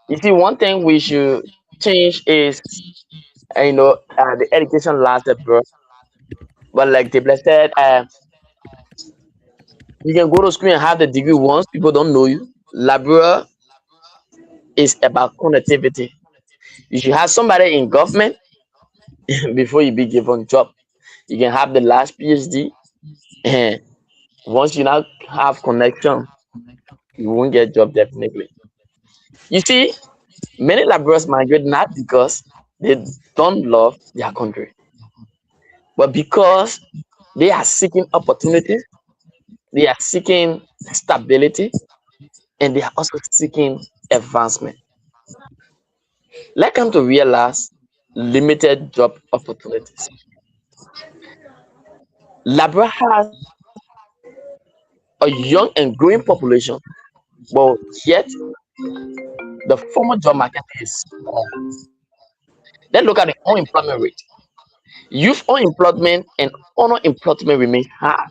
Speaker 6: you see, one thing we should change is the education lasted, bro. But like the blessed, you can go to school and have the degree once people don't know you. Labra is about connectivity. You should have somebody in government before you be given job. You can have the last PhD, and once you now have connection, you won't get job definitely. You see, many laborers migrate not because they don't love their country, but because they are seeking opportunities, they are seeking stability, and they are also seeking advancement. Let's come to realize limited job opportunities. Labra has a young and growing population, but yet the formal job market is small. Let's look at the unemployment rate. Youth unemployment and unemployment remain high.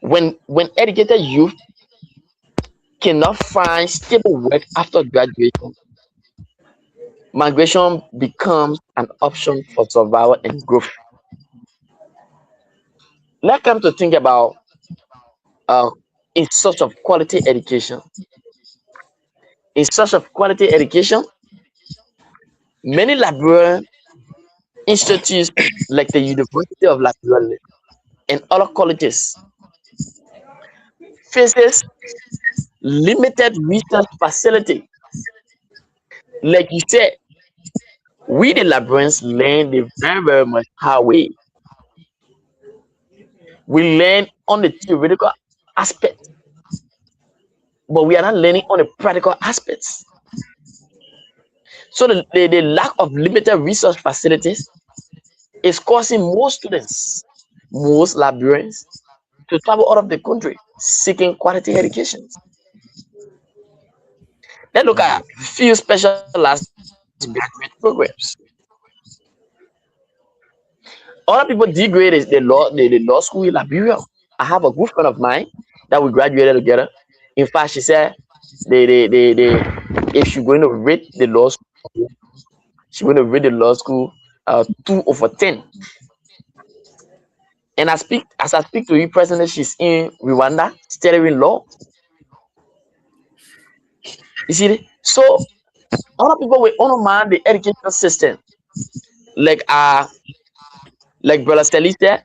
Speaker 6: When educated youth cannot find stable work after graduation, migration becomes an option for survival and growth. Let's come to think about uh, in search of quality education. In search of quality education, many Liberian institutes like the University of Liberia and other colleges faces limited research facility. Like you said, we the Liberians learn the very very much hard way. We learn on the theoretical aspect, but we are not learning on the practical aspects. So the lack of limited research facilities is causing most students, most Liberians to travel out of the country seeking quality education. Let's look
Speaker 3: Thank you.
Speaker 6: at few specialized graduate programs. Other people degrade is the law school in Liberia. I have a good friend of mine that we graduated together. In fact, she said if she's going to rate the law school, she's going to rate the law school 2 over 10. And as I speak to you presently, she's in Rwanda studying law. You see, so other people will undermine the education system. Like like Brother Stelly said,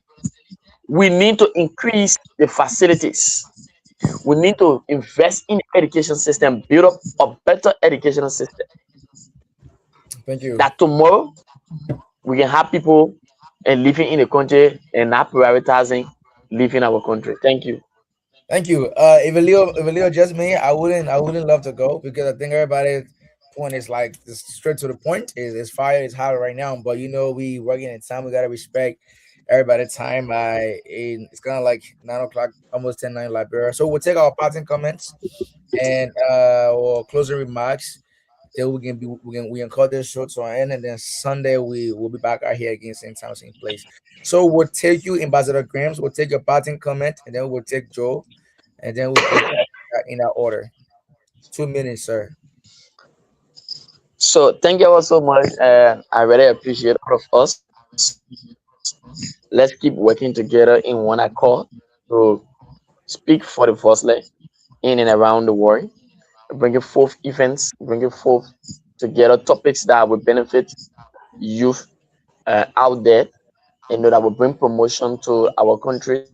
Speaker 6: we need to increase the facilities. We need to invest in the education system, build up a better educational system.
Speaker 3: Thank you.
Speaker 6: That tomorrow we can have people and living in the country and not prioritizing living our country. Thank you.
Speaker 3: Thank you. If Leo just me, I wouldn't love to go because I think everybody's point is like just straight to the point. Is fire is hot right now, but we working in time. We gotta respect everybody's time. It's kind of like 9 o'clock, almost 10 9 Liberia. So we'll take our parting comments and or closing remarks. Then we can call this show to an end, and then Sunday we will be back out here again, same time, same place. So we'll take you Ambassador Grams. We'll take your parting comment, and then we'll take Joe, and then we'll take that in that order. 2 minutes, sir.
Speaker 6: So thank you all so much. I really appreciate all of us. Let's keep working together in one accord to speak for the firstly in and around the world, bringing forth events, bringing forth together topics that will benefit youth out there, and that will bring promotion to our country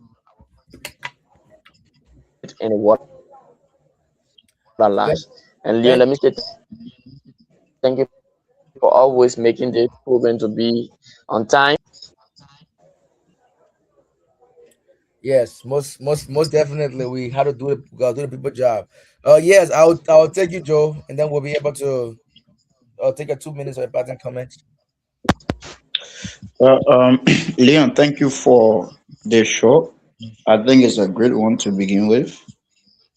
Speaker 6: and the world at large. And Leon, let me say thank you for always making this program to
Speaker 3: Thank,
Speaker 6: be
Speaker 3: thank,
Speaker 6: on time.
Speaker 3: yes, most definitely. We had to do it. We gotta do the people job. Yes, I'll take you, Joe, and then we'll be able to. I'll take a 2 minutes of your parting comments.
Speaker 5: Leon, thank you for the show. I think it's a great one to begin with.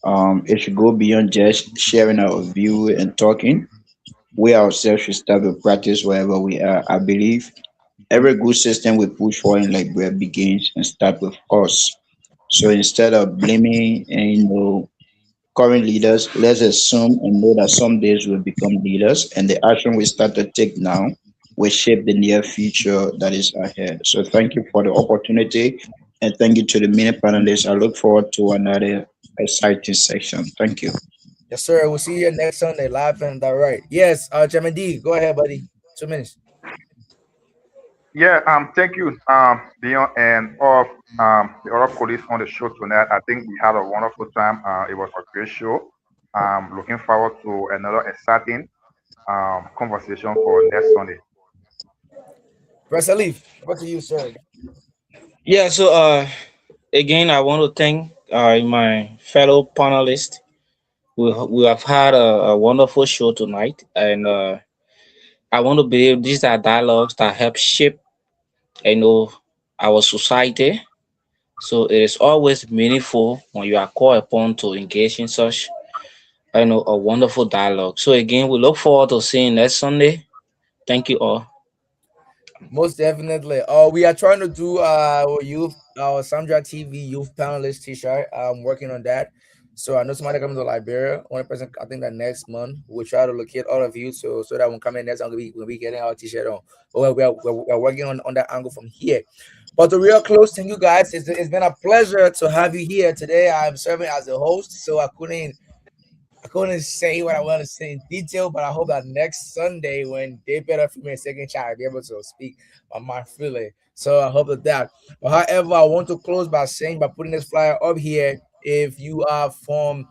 Speaker 5: It should go beyond just sharing our view and talking. We ourselves should start with practice wherever we are. I believe every good system we push for in Liberia begins and start with us. So instead of blaming and current leaders, let's assume and know that some days we'll become leaders, and the action we start to take now will shape the near future that is ahead. So thank you for the opportunity, and thank you to the many panelists. I look forward to another exciting section. Thank you.
Speaker 3: Yes, sir. We'll see you next Sunday, live and direct. Yes, Chairman D, go ahead, buddy. 2 minutes.
Speaker 2: Yeah, thank you, Dion, and all the other colleagues on the show tonight. I think we had a wonderful time. It was a great show. Looking forward to another exciting conversation for next Sunday.
Speaker 3: Press a leaf. What to you, sir?
Speaker 4: Yeah, so again, I want to thank my fellow panelists. We have had a wonderful show tonight, and I want to believe these are dialogues that help shape, you know, our society. So it is always meaningful when you are called upon to engage in such, a wonderful dialogue. So again, we look forward to seeing next Sunday. Thank you all.
Speaker 3: Most definitely. We are trying to do our Sandra TV youth panelist t-shirt. I'm working on that. So I know somebody coming to Liberia. One person, I think that next month we'll try to locate all of you so that when coming next, we'll be getting our t-shirt on. But we're working on that angle from here. But the real close, thank you guys. It's been a pleasure to have you here today. I'm serving as a host, so I couldn't say what I want to say in detail, but I hope that next Sunday when they better for me a second child, I'll be able to speak my mind freely. So I hope that. But however, I want to close by putting this flyer up here. If you are from,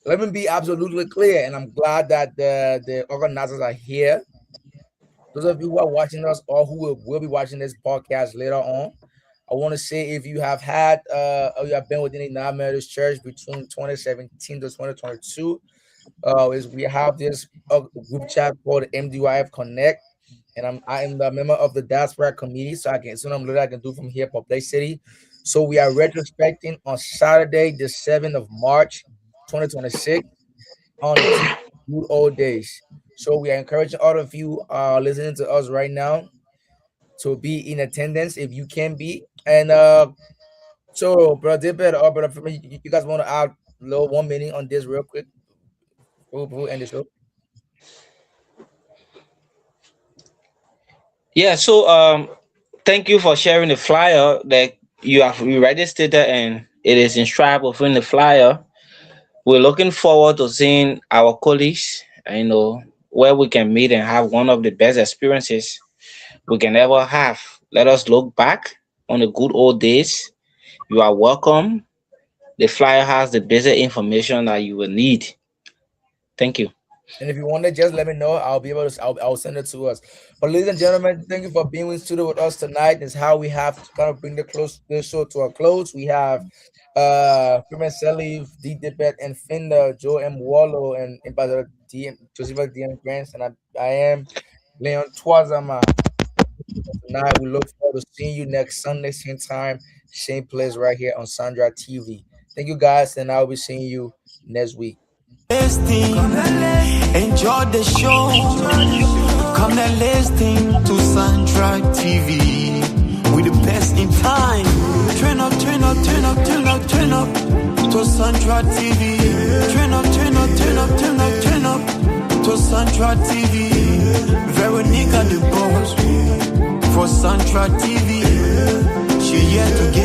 Speaker 3: let me be absolutely clear, and I'm glad that the organizers are here. Those of you who are watching us or who will be watching this podcast later on, I want to say if you have had or you have been within the United Methodist Church between 2017 to 2022, is we have this group chat called MDYF Connect, and I am the member of the diaspora committee, so I can I can do from here publicity. So we are retrospecting on Saturday, the 7th of March, 2026, on the good old days. So we are encouraging all of you listening to us right now to be in attendance if you can be. And so, brother David, brother, you guys want to add a little 1 minute on this real quick? We'll end the show.
Speaker 4: Yeah, so thank you for sharing the flyer that you have registered and it is inscribed within the flyer. We're looking forward to seeing our colleagues, where we can meet and have one of the best experiences we can ever have. Let us look back on the good old days. You are welcome. The flyer has the basic information that you will need. Thank you.
Speaker 3: And if you want to, just let me know. I'll be able to. I'll send it to us. But ladies and gentlemen, thank you for being in studio with us tonight. It's how we have to kind of bring the show to a close. We have Freeman Selif, D Debet, and Finder, Joe M. Wallow, and Ambassador Joseph DM Grants, and I am Leon Twazama. Tonight, we look forward to seeing you next Sunday, same time, same place, right here on Sandra TV. Thank you guys, and I'll be seeing you next week.
Speaker 1: Enjoy the show. Come and listen to Sandra TV. With the best in time. Turn up, turn up, turn up, turn up, turn up to Sandra TV. Turn up, turn up, turn up, turn up, turn up to Sandra TV. Veronica the boss for Sandra TV. She here to give